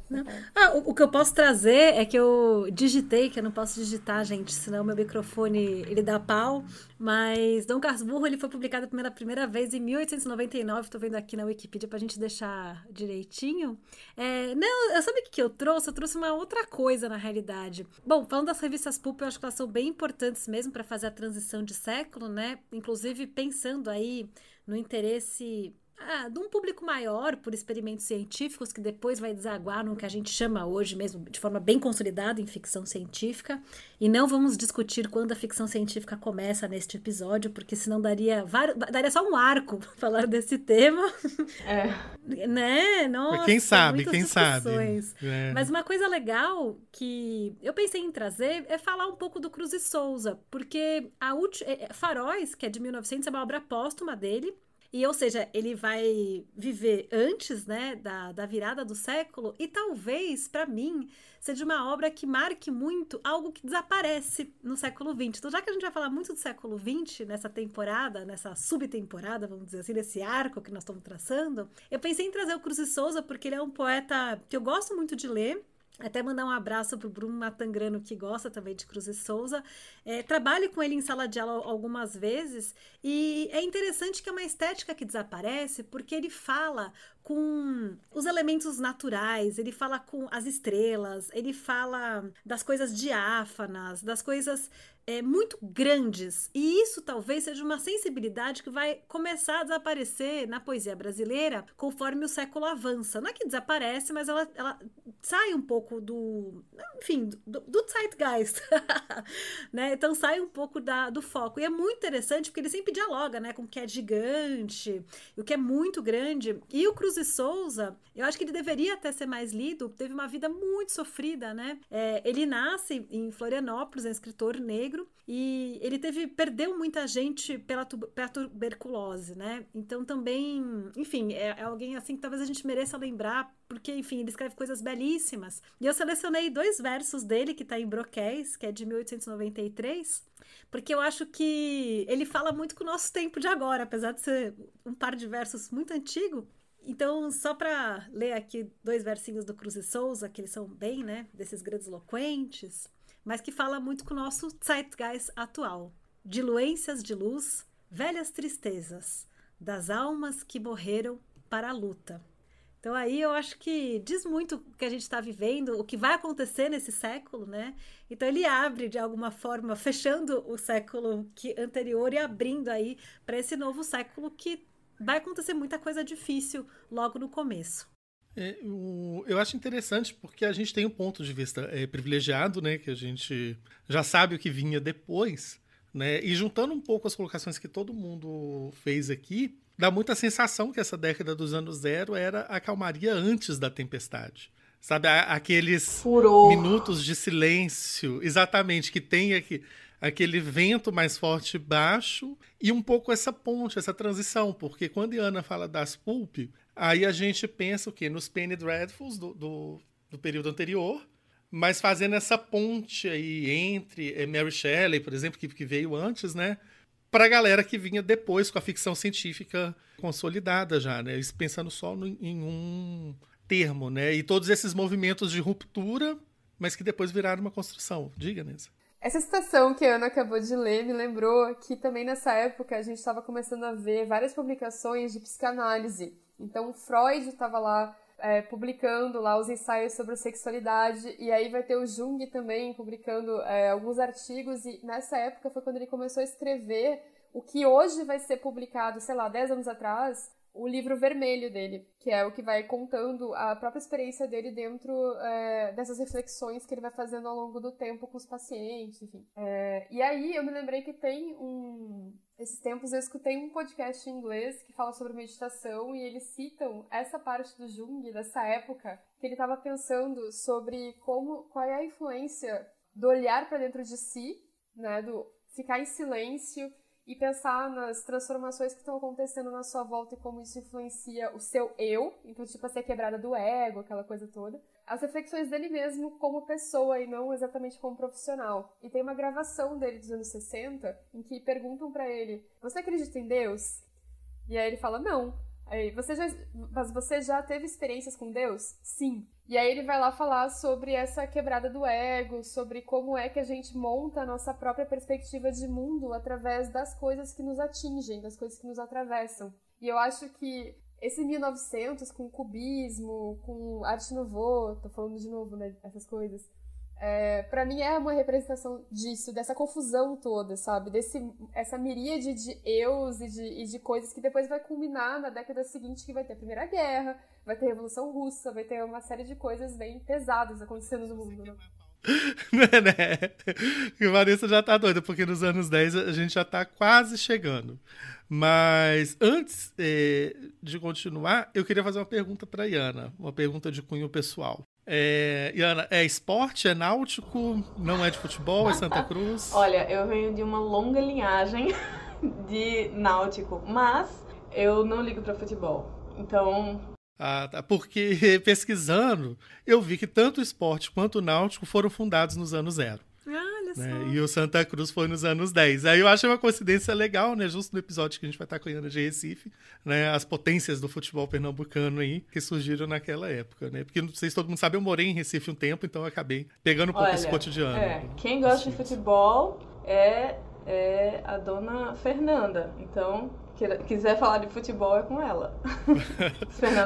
O que eu posso trazer é que eu digitei, que eu não posso digitar, gente, senão meu microfone, ele dá pau, mas Dom Casmurro, ele foi publicado pela primeira vez em 1899, tô vendo aqui na Wikipedia pra gente deixar direitinho. Não, sabe o que eu trouxe? Eu trouxe uma outra coisa, na realidade. Bom, falando das revistas pulp, eu acho que elas são bem importantes mesmo para fazer a transição de século, né? Inclusive pensando aí no interesse... de um público maior por experimentos científicos que depois vai desaguar no que a gente chama hoje mesmo de forma bem consolidada em ficção científica, e não vamos discutir quando a ficção científica começa neste episódio, porque senão daria só um arco falar desse tema. Né? Nossa, quem sabe. Mas uma coisa legal que eu pensei em trazer é falar um pouco do Cruz e Souza, porque Faróis, que é de 1900, é uma obra póstuma dele. E, ou seja, ele vai viver antes, né, da virada do século, e talvez, para mim, seja uma obra que marque muito algo que desaparece no século XX. Então, já que a gente vai falar muito do século XX nessa temporada, nessa subtemporada, vamos dizer assim, nesse arco que nós estamos traçando, eu pensei em trazer o Cruz e Souza, porque ele é um poeta que eu gosto muito de ler. Até mandar um abraço pro Bruno Matangrano, que gosta também de Cruz e Souza. Trabalho com ele em sala de aula algumas vezes, e é interessante que é uma estética que desaparece, porque ele fala com os elementos naturais, ele fala com as estrelas, ele fala das coisas diáfanas, das coisas muito grandes, e isso talvez seja uma sensibilidade que vai começar a desaparecer na poesia brasileira conforme o século avança. Não é que desaparece, mas ela sai um pouco do zeitgeist, né? Então sai um pouco do foco, e é muito interessante porque ele sempre dialoga, né, com o que é gigante, o que é muito grande. E o Cruz e Souza, eu acho que ele deveria até ser mais lido, teve uma vida muito sofrida, né? Ele nasce em Florianópolis, é um escritor negro, e ele perdeu muita gente pela tuberculose, né? Então também, enfim, é alguém assim que talvez a gente mereça lembrar, porque, enfim, ele escreve coisas belíssimas. E eu selecionei 2 versos dele, que tá em Broquéis, que é de 1893, porque eu acho que ele fala muito com o nosso tempo de agora, apesar de ser um par de versos muito antigo. Então, só para ler aqui 2 versinhos do Cruz e Souza, que eles são bem, né, desses grandes eloquentes, mas que fala muito com o nosso zeitgeist atual. Diluências de luz, velhas tristezas, das almas que morreram para a luta. Então aí eu acho que diz muito o que a gente está vivendo, o que vai acontecer nesse século, né? Então ele abre de alguma forma, fechando o século anterior e abrindo aí para esse novo século que vai acontecer muita coisa difícil logo no começo. Eu acho interessante porque a gente tem um ponto de vista privilegiado, né? Que a gente já sabe o que vinha depois, né? E juntando um pouco as colocações que todo mundo fez aqui, dá muita sensação que essa década dos anos 0 era a calmaria antes da tempestade. Sabe, aqueles minutos de silêncio, exatamente, que tem aquele vento mais forte baixo e um pouco essa ponte, essa transição, porque quando a Ana fala das pulp, aí a gente pensa o quê? Nos Penny Dreadfuls do período anterior, mas fazendo essa ponte aí entre Mary Shelley, por exemplo, que veio antes, né? Para a galera que vinha depois com a ficção científica consolidada já, né? Pensando só em termo, né? E todos esses movimentos de ruptura, mas que depois viraram uma construção. Diga, Nessa. Essa citação que a Ana acabou de ler me lembrou que também nessa época a gente estava começando a ver várias publicações de psicanálise. Então, Freud estava lá publicando lá os ensaios sobre a sexualidade, e aí vai ter o Jung também publicando alguns artigos, e nessa época foi quando ele começou a escrever o que hoje vai ser publicado, sei lá, 10 anos atrás, o livro vermelho dele, que é o que vai contando a própria experiência dele dentro dessas reflexões que ele vai fazendo ao longo do tempo com os pacientes, enfim. E aí eu me lembrei que tem esses tempos eu escutei um podcast em inglês que fala sobre meditação, e eles citam essa parte do Jung, dessa época, que ele estava pensando sobre qual é a influência do olhar para dentro de si, né, do ficar em silêncio e pensar nas transformações que estão acontecendo na sua volta e como isso influencia o seu eu. Então, tipo, a quebrada do ego, aquela coisa toda. As reflexões dele mesmo como pessoa e não exatamente como profissional. E tem uma gravação dele dos anos 60 em que perguntam pra ele: você acredita em Deus? E aí ele fala: não. Aí, mas você já teve experiências com Deus? Sim. E aí ele vai lá falar sobre essa quebrada do ego, sobre como é que a gente monta a nossa própria perspectiva de mundo através das coisas que nos atingem, das coisas que nos atravessam. E eu acho que esse 1900, com cubismo, com arte nouveau, tô falando de novo, né, essas coisas, pra mim é uma representação disso, dessa confusão toda, sabe? Essa miríade de eus e de coisas que depois vai culminar na década seguinte, que vai ter a Primeira Guerra, vai ter a Revolução Russa, vai ter uma série de coisas bem pesadas acontecendo no mundo, né? Né? E a Vanessa já tá doida, porque nos anos 10 a gente já tá quase chegando. Mas antes de continuar, eu queria fazer uma pergunta pra Iana, uma pergunta de cunho pessoal. Iana, é esporte, é náutico, não é de futebol, é Santa Cruz? Olha, eu venho de uma longa linhagem de náutico, mas eu não ligo pra futebol. Então... Ah, tá. Porque pesquisando, eu vi que tanto o esporte quanto o náutico foram fundados nos anos 0. Olha só. Né? E o Santa Cruz foi nos anos 10. Aí eu achei uma coincidência legal, né? Justo no episódio que a gente vai estar com a Iana de Recife, né? As potências do futebol pernambucano aí, que surgiram naquela época, né? Porque não sei se todo mundo sabe, eu morei em Recife um tempo, então eu acabei pegando um pouco esse cotidiano. Quem gosta de futebol é a dona Fernanda. Então, quiser falar de futebol, é com ela.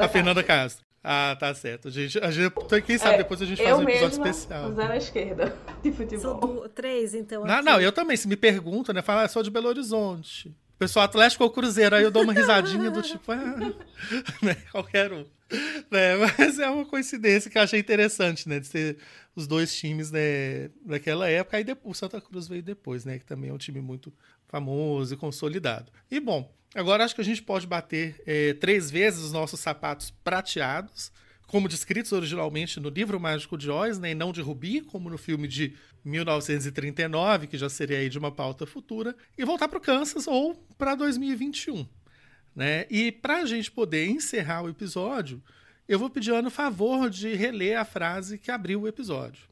A Fernanda Castro. Ah, tá certo. Quem sabe depois a gente faz um episódio especial. Eu zero à esquerda de futebol. Sou 3, então. Não, eu também. Se me perguntam, né? Fala, sou de Belo Horizonte. Pessoal Atlético ou Cruzeiro. Aí eu dou uma risadinha do tipo, né? Qualquer um. Né? Mas é uma coincidência que eu achei interessante, né? De ser os dois times, né, daquela época. Aí o Santa Cruz veio depois, né? Que também é um time muito famoso e consolidado. E, bom, agora acho que a gente pode bater 3 vezes os nossos sapatos prateados, como descritos originalmente no livro Mágico de Oz, né, e não de Rubi, como no filme de 1939, que já seria aí de uma pauta futura, e voltar para o Kansas ou para 2021. Né? E para a gente poder encerrar o episódio, eu vou pedir a Ana o favor de reler a frase que abriu o episódio.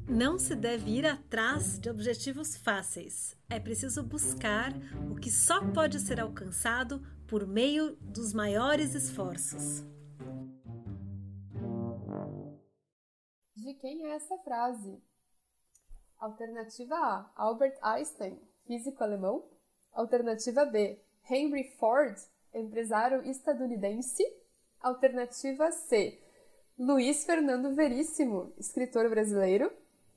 Não se deve ir atrás de objetivos fáceis. É preciso buscar o que só pode ser alcançado por meio dos maiores esforços. De quem é essa frase? Alternativa A, Albert Einstein, físico alemão. Alternativa B, Henry Ford, empresário estadunidense. Alternativa C, Luiz Fernando Veríssimo, escritor brasileiro.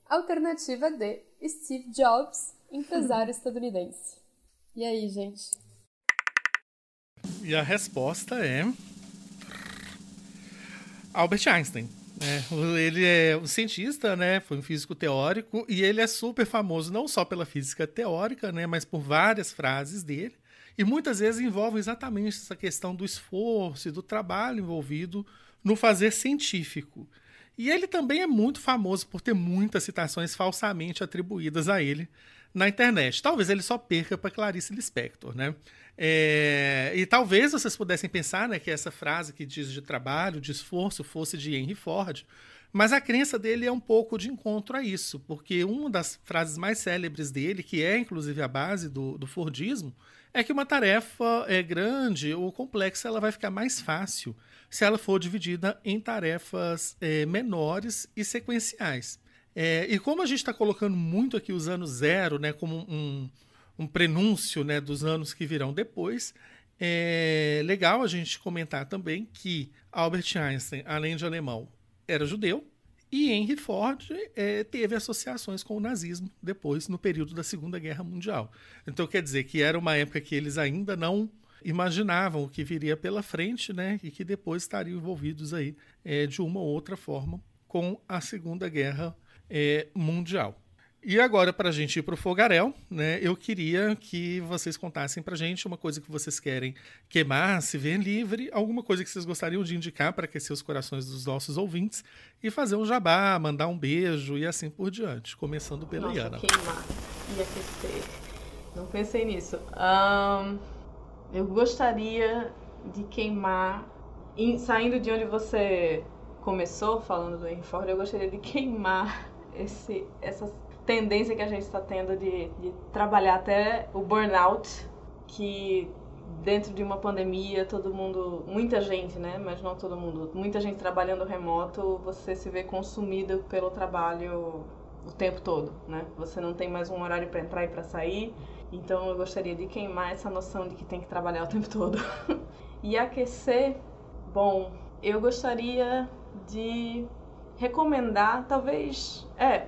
Alternativa D, Steve Jobs, empresário estadunidense. E aí, gente? E a resposta é Albert Einstein. Ele é um cientista, né? Foi um físico teórico, e ele é super famoso não só pela física teórica, né? Mas por várias frases dele. E muitas vezes envolvem exatamente essa questão do esforço e do trabalho envolvido no fazer científico. E ele também é muito famoso por ter muitas citações falsamente atribuídas a ele na internet. Talvez ele só perca para Clarice Lispector, né? E talvez vocês pudessem pensar, né, que essa frase que diz de trabalho, de esforço, fosse de Henry Ford, Mas a crença dele é um pouco de encontro a isso, porque uma das frases mais célebres dele, que é inclusive a base do Fordismo, é que uma tarefa grande ou complexa ela vai ficar mais fácil se ela for dividida em tarefas menores e sequenciais. E como a gente está colocando muito aqui os anos zero, né, como um prenúncio, né, dos anos que virão depois, é legal a gente comentar também que Albert Einstein, além de alemão, era judeu, e Henry Ford teve associações com o nazismo depois, no período da Segunda Guerra Mundial. Então, quer dizer que era uma época que eles ainda não imaginavam o que viria pela frente, né? E que depois estariam envolvidos aí, de uma ou outra forma com a Segunda Guerra Mundial. E agora, para a gente ir para o fogaréu, né, eu queria que vocês contassem para a gente uma coisa que vocês querem queimar, se ver livre, alguma coisa que vocês gostariam de indicar para aquecer os corações dos nossos ouvintes e fazer um jabá, mandar um beijo e assim por diante, começando pela Iana. Queimar e aquecer. Não pensei nisso. Eu gostaria de queimar, saindo de onde você começou, falando do Henry Ford, eu gostaria de queimar essa tendência que a gente está tendo de trabalhar até o burnout, que dentro de uma pandemia, todo mundo, muita gente, né, mas não todo mundo, muita gente trabalhando remoto, você se vê consumido pelo trabalho o tempo todo, né? Você não tem mais um horário para entrar e para sair, então eu gostaria de queimar essa noção de que tem que trabalhar o tempo todo. E aquecer, bom, eu gostaria de recomendar,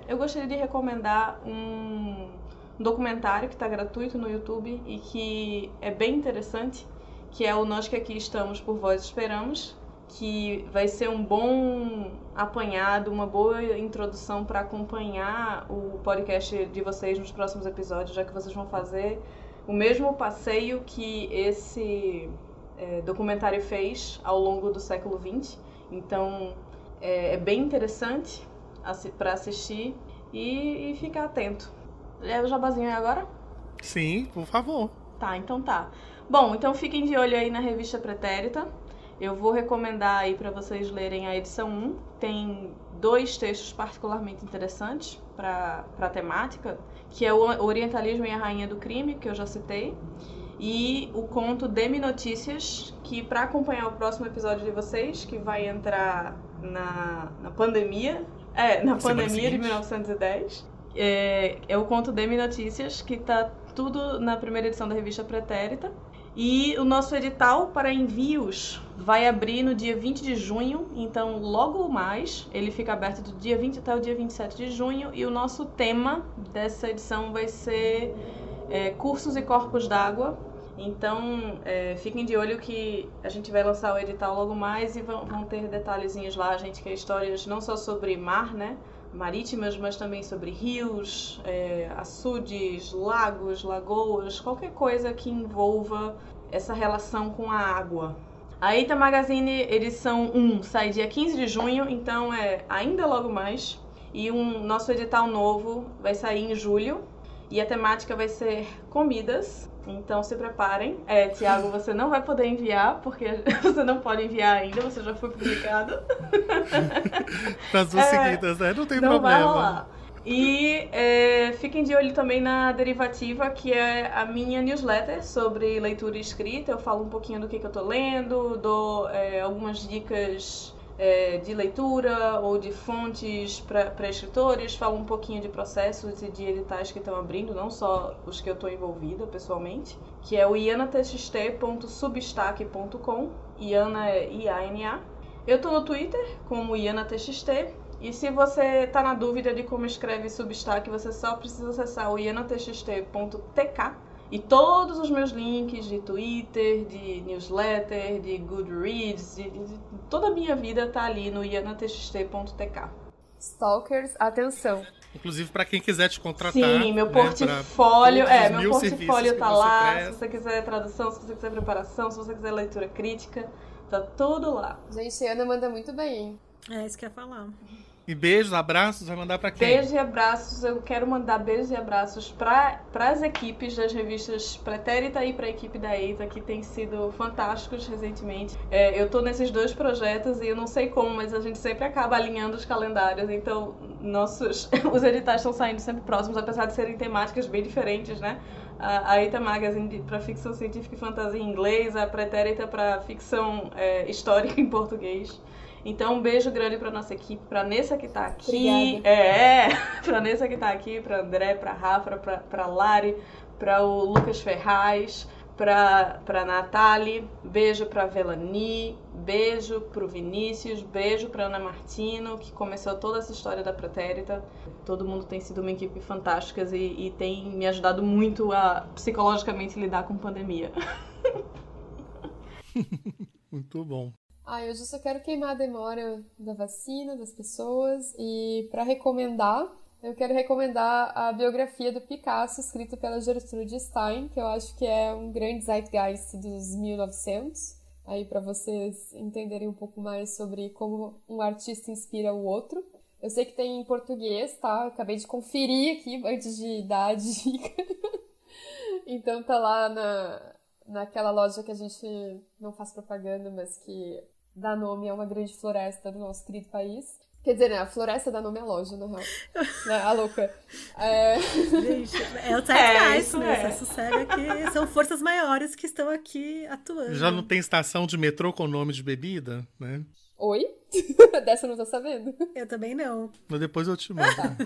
eu gostaria de recomendar um documentário que está gratuito no YouTube e que é bem interessante, que é o Nós que Aqui Estamos por Vós Esperamos, que vai ser um bom apanhado, uma boa introdução para acompanhar o podcast de vocês nos próximos episódios, já que vocês vão fazer o mesmo passeio que esse documentário fez ao longo do século XX. Então, é bem interessante para assistir e ficar atento. O jabazinho é agora? Sim, por favor. Tá, então tá. Bom, então fiquem de olho aí na revista Pretérita. Eu vou recomendar aí para vocês lerem a edição 1. Tem 2 textos particularmente interessantes para a temática, que é o Orientalismo e a Rainha do Crime, que eu já citei, e o conto Dê-me Notícias, que para acompanhar o próximo episódio de vocês, que vai entrar na pandemia, na pandemia de 1910, é o conto Dê-me Notícias, que tá tudo na primeira edição da revista Pretérita. E o nosso edital para envios vai abrir no dia 20 de junho, então logo mais, ele fica aberto do dia 20 até o dia 27 de junho, e o nosso tema dessa edição vai ser cursos e corpos d'água. Então, fiquem de olho que a gente vai lançar o edital logo mais e vão ter detalhezinhos lá. A gente quer histórias não só sobre mar, né, marítimas, mas também sobre rios, açudes, lagos, lagoas, qualquer coisa que envolva essa relação com a água. A Eita Magazine edição 1 sai dia 15 de junho, então ainda logo mais. E nosso edital novo vai sair em julho. E a temática vai ser comidas, então se preparem. Tiago, você não vai poder enviar, porque você não pode enviar ainda, você já foi publicado. Nas duas seguidas, né? Não tem não problema. Vai rolar. E fiquem de olho também na Derivativa, que é a minha newsletter sobre leitura e escrita. Eu falo um pouquinho do que eu tô lendo, dou algumas dicas de leitura ou de fontes para escritores, falo um pouquinho de processos e de editais que estão abrindo, não só os que eu estou envolvida pessoalmente, que é o ianatxt.substack.com. Iana é I-A-N-A. Eu estou no Twitter como ianatxt, e se você está na dúvida de como escreve Substack, você só precisa acessar o ianatxt.tk. E todos os meus links de Twitter, de newsletter, de Goodreads, de toda a minha vida tá ali no ianatxt.tk. Stalkers, atenção. Inclusive para quem quiser te contratar. Sim, meu portfólio, meu portfólio tá lá. Se você quiser tradução, se você quiser preparação, se você quiser leitura crítica, tá tudo lá. Gente, a Ana manda muito bem, hein? É isso que eu ia falar. E beijos, abraços, vai mandar pra quem? Beijos e abraços, eu quero mandar beijos e abraços para as equipes das revistas Pretérita e para a equipe da EITA, que tem sido fantásticos recentemente. Eu tô nesses 2 projetos e eu não sei como, mas a gente sempre acaba alinhando os calendários, então os editais estão saindo sempre próximos, apesar de serem temáticas bem diferentes, né? A EITA Magazine para ficção científica e fantasia em inglês, a Pretérita para ficção histórica em português. Então, um beijo grande pra nossa equipe, pra Nessa que tá aqui. Obrigada. Pra Nessa que tá aqui, pra André, pra Rafa, pra Lari, pra o Lucas Ferraz, pra Nathalie, beijo pra Velani, beijo pro Vinícius, beijo pra Ana Martino, que começou toda essa história da Pretérita. Todo mundo tem sido uma equipe fantástica e tem me ajudado muito a psicologicamente lidar com pandemia. Muito bom. Hoje eu só quero queimar a demora da vacina, das pessoas, e para recomendar, eu quero recomendar a biografia do Picasso, escrita pela Gertrude Stein, que eu acho que é um grande zeitgeist dos 1900, aí para vocês entenderem um pouco mais sobre como um artista inspira o outro. Eu sei que tem em português, tá? Eu acabei de conferir aqui antes de dar a dica. Então tá lá naquela loja que a gente não faz propaganda, mas que dá nome a uma grande floresta do nosso querido país. Quer dizer, né, a floresta dá nome à loja, na real. Né, a louca. Gente, é o zeitgeist, né? Essa série aqui são forças maiores que estão aqui atuando. Já não tem estação de metrô com nome de bebida, né? Oi? Dessa eu não tô sabendo. Eu também não. Mas depois eu te mando. Tá.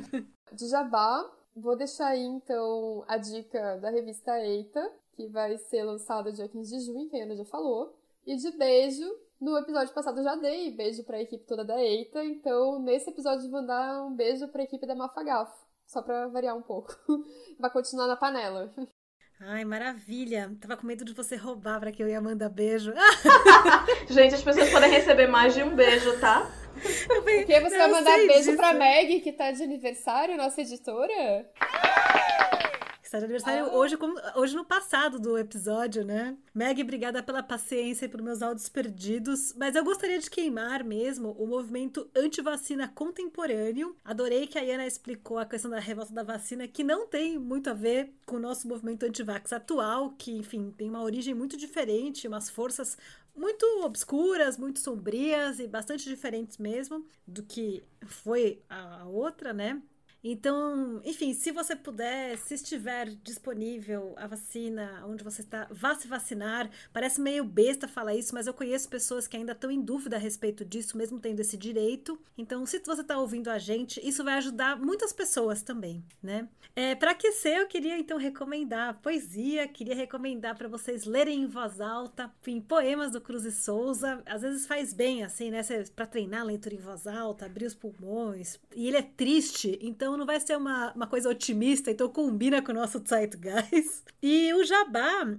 De jabá, vou deixar aí, então, a dica da revista EITA, que vai ser lançada dia 15 de junho, que a Ana já falou. E de beijo, no episódio passado eu já dei beijo pra equipe toda da EITA, então nesse episódio eu vou dar um beijo pra equipe da Mafagafo, só pra variar um pouco. Vai continuar na panela. Ai, maravilha. Tava com medo de você roubar pra que eu ia mandar beijo. Gente, as pessoas podem receber mais de um beijo, tá? Porque você vai mandar beijo pra Meg, que tá de aniversário, nossa editora? Está de aniversário hoje no passado do episódio, né? Meg, obrigada pela paciência e por meus áudios perdidos, mas eu gostaria de queimar mesmo o movimento anti-vacina contemporâneo. Adorei que a Iana explicou a questão da revolta da vacina, que não tem muito a ver com o nosso movimento anti-vax atual, que, enfim, tem uma origem muito diferente, umas forças muito obscuras, muito sombrias e bastante diferentes mesmo do que foi a outra, né? Então, enfim, se você puder, se estiver disponível a vacina onde você está, vá se vacinar. Parece meio besta falar isso, mas eu conheço pessoas que ainda estão em dúvida a respeito disso, mesmo tendo esse direito. Então, se você está ouvindo a gente, isso vai ajudar muitas pessoas também, né? Para aquecer, eu queria então recomendar poesia, queria recomendar para vocês lerem em voz alta, enfim, poemas do Cruz e Souza. Às vezes faz bem, assim, né? Para treinar a leitura em voz alta, abrir os pulmões. E ele é triste, então não vai ser uma coisa otimista, então combina com o nosso zeitgeist. E o jabá,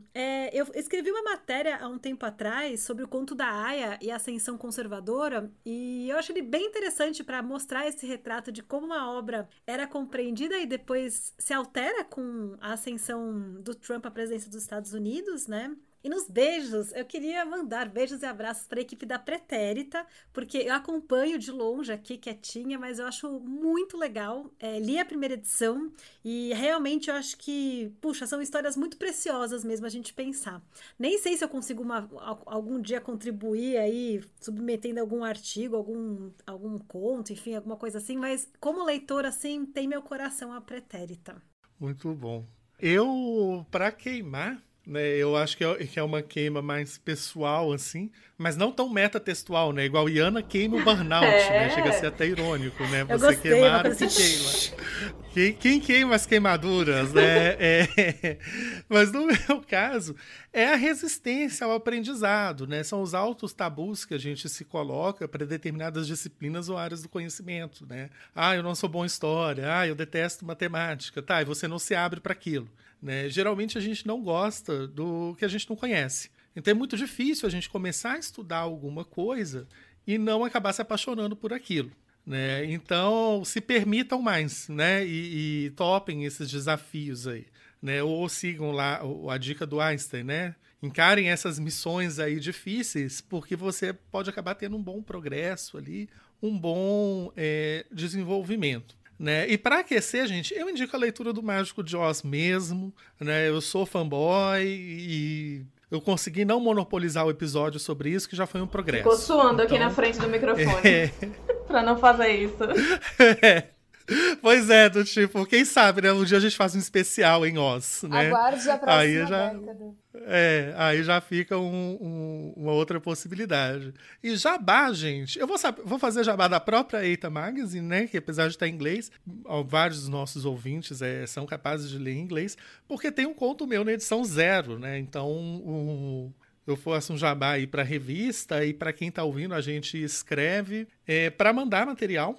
eu escrevi uma matéria há um tempo atrás sobre o conto da Aya e a ascensão conservadora, e eu acho ele bem interessante para mostrar esse retrato de como uma obra era compreendida e depois se altera com a ascensão do Trump à presidência dos Estados Unidos, né? E nos beijos, eu queria mandar beijos e abraços para a equipe da Pretérita, porque eu acompanho de longe aqui, quietinha, mas eu acho muito legal. Li a primeira edição e realmente eu acho que, puxa, são histórias muito preciosas mesmo a gente pensar. Nem sei se eu consigo algum dia contribuir aí, submetendo algum artigo, algum conto, enfim, alguma coisa assim, mas como leitora, assim, tem meu coração a Pretérita. Muito bom. Eu, para queimar, né, eu acho que é uma queima mais pessoal, assim, mas não tão metatextual, né? Igual Iana queima o burnout, né? Chega a ser até irônico, né? Eu Você gostei, queimar o que queima. Quem queima as queimaduras, né? Mas no meu caso, é a resistência ao aprendizado, né? São os altos tabus que a gente se coloca para determinadas disciplinas ou áreas do conhecimento, né? Eu não sou bom em história, eu detesto matemática, tá? E você não se abre para aquilo. Né? Geralmente a gente não gosta do que a gente não conhece. Então é muito difícil a gente começar a estudar alguma coisa e não acabar se apaixonando por aquilo. Né? Então se permitam mais, né? E topem esses desafios aí. Né? Ou sigam lá a dica do Einstein, né? Encarem essas missões aí difíceis, porque você pode acabar tendo um bom progresso ali, um bom desenvolvimento. Né? E para aquecer, gente, eu indico a leitura do Mágico de Oz mesmo. Né? Eu sou fanboy e eu consegui não monopolizar o episódio sobre isso, que já foi um progresso. Ficou suando aqui na frente do microfone. Pra não fazer isso. Pois é, do tipo, quem sabe, né? Um dia a gente faz um especial em Oz, né? Aguarde a próxima década. Aí já fica uma outra possibilidade. E jabá, gente, eu vou fazer jabá da própria Eita Magazine, né? Que apesar de estar em inglês, vários dos nossos ouvintes são capazes de ler em inglês, porque tem um conto meu na edição 0, né? Então, eu faço um jabá aí para revista e para quem está ouvindo, a gente escreve para mandar material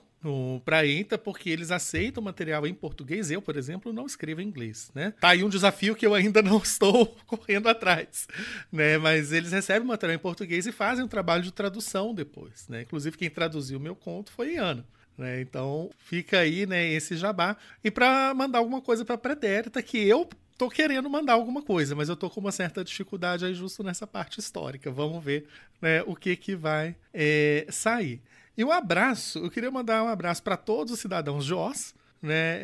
para a EITA, porque eles aceitam material em português. Eu, por exemplo, não escrevo em inglês, né? Tá aí um desafio que eu ainda não estou correndo atrás, né? Mas eles recebem material em português e fazem um trabalho de tradução depois, né? Inclusive, quem traduziu o meu conto foi Ana. Né? Então, fica aí, né, esse jabá. E para mandar alguma coisa para a Pretérita, que eu tô querendo mandar alguma coisa, mas eu tô com uma certa dificuldade aí justo nessa parte histórica. Vamos ver, né, o que vai sair. E um abraço, eu queria mandar um abraço para todos os cidadãos de Oz, né,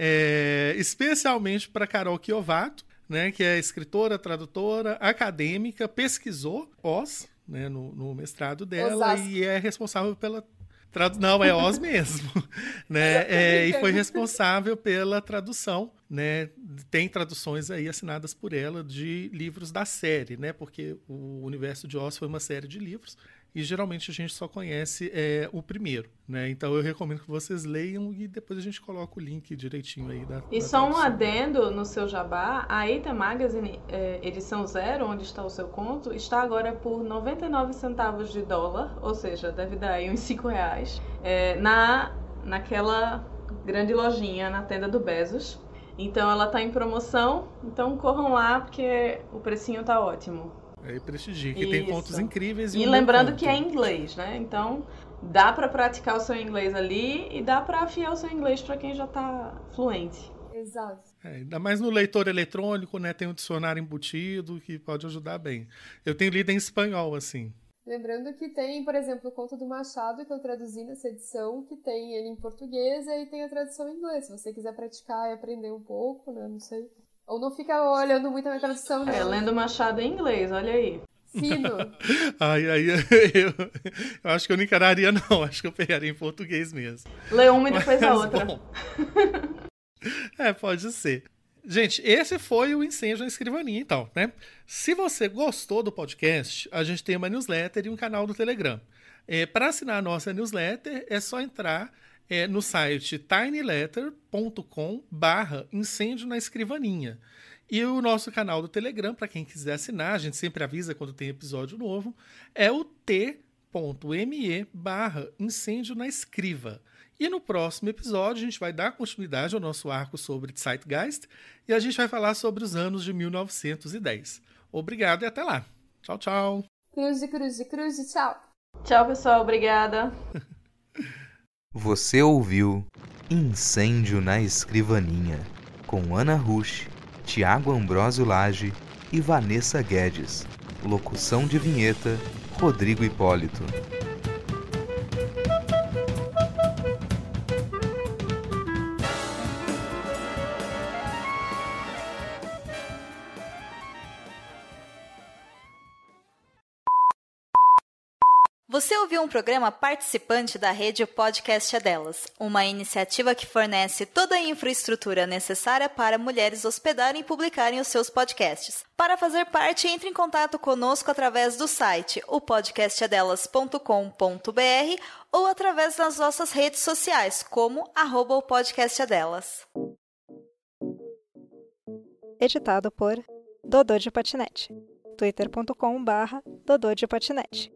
especialmente para Carol Chiovato, né, que é escritora, tradutora, acadêmica, pesquisou Oz, né, no mestrado dela, Osasco. E é responsável pela não, é Oz mesmo, né? E foi responsável pela tradução, né? Tem traduções aí assinadas por ela de livros da série, né? Porque o Universo de Oz foi uma série de livros e geralmente a gente só conhece o primeiro, né? Então eu recomendo que vocês leiam e depois a gente coloca o link direitinho aí da E da só um tradução. adendo no seu jabá, a Eita Magazine, edição 0, onde está o seu conto, está agora por 99 centavos de dólar, ou seja, deve dar aí uns R$5, naquela grande lojinha na tenda do Bezos. Então ela tá em promoção, então corram lá porque o precinho tá ótimo. Aí prestigia, que tem contos incríveis. E lembrando que é em inglês, né? Então dá pra praticar o seu inglês ali e dá pra afiar o seu inglês pra quem já tá fluente. Exato. Ainda mais no leitor eletrônico, né? Tem um dicionário embutido que pode ajudar bem. Eu tenho lido em espanhol, assim. Lembrando que tem, por exemplo, o Conto do Machado, que eu traduzi nessa edição, que tem ele em português e aí tem a tradução em inglês. Se você quiser praticar e aprender um pouco, né? Não sei. Ou não fica olhando muito a minha tradução, né? Lendo Machado em inglês, olha aí. Fino. Eu acho que eu não encararia, não. Acho que eu pegaria em português mesmo. Lê uma e depois a Mas, outra. bom. Pode ser. Gente, esse foi o Incêndio na Escrivaninha, então, né? Se você gostou do podcast, a gente tem uma newsletter e um canal do Telegram. Para assinar a nossa newsletter, é só entrar no site tinyletter.com/incêndio na escrivaninha. E o nosso canal do Telegram, para quem quiser assinar, a gente sempre avisa quando tem episódio novo, é o t.me/incêndio na escriva. E no próximo episódio a gente vai dar continuidade ao nosso arco sobre Zeitgeist e a gente vai falar sobre os anos de 1910. Obrigado e até lá. Tchau, tchau. Cruz, tchau. Tchau, pessoal. Obrigada. Você ouviu Incêndio na Escrivaninha, com Ana Rusch, Tiago Ambrósio Lage e Vanessa Guedes. Locução de vinheta, Rodrigo Hipólito. Você ouviu um programa participante da rede Podcast é Delas, uma iniciativa que fornece toda a infraestrutura necessária para mulheres hospedarem e publicarem os seus podcasts. Para fazer parte, entre em contato conosco através do site opodcastadelas.com.br ou através das nossas redes sociais, como @opodcastadelas. Editado por Dodô de Patinete. twitter.com/Dodô de Patinete.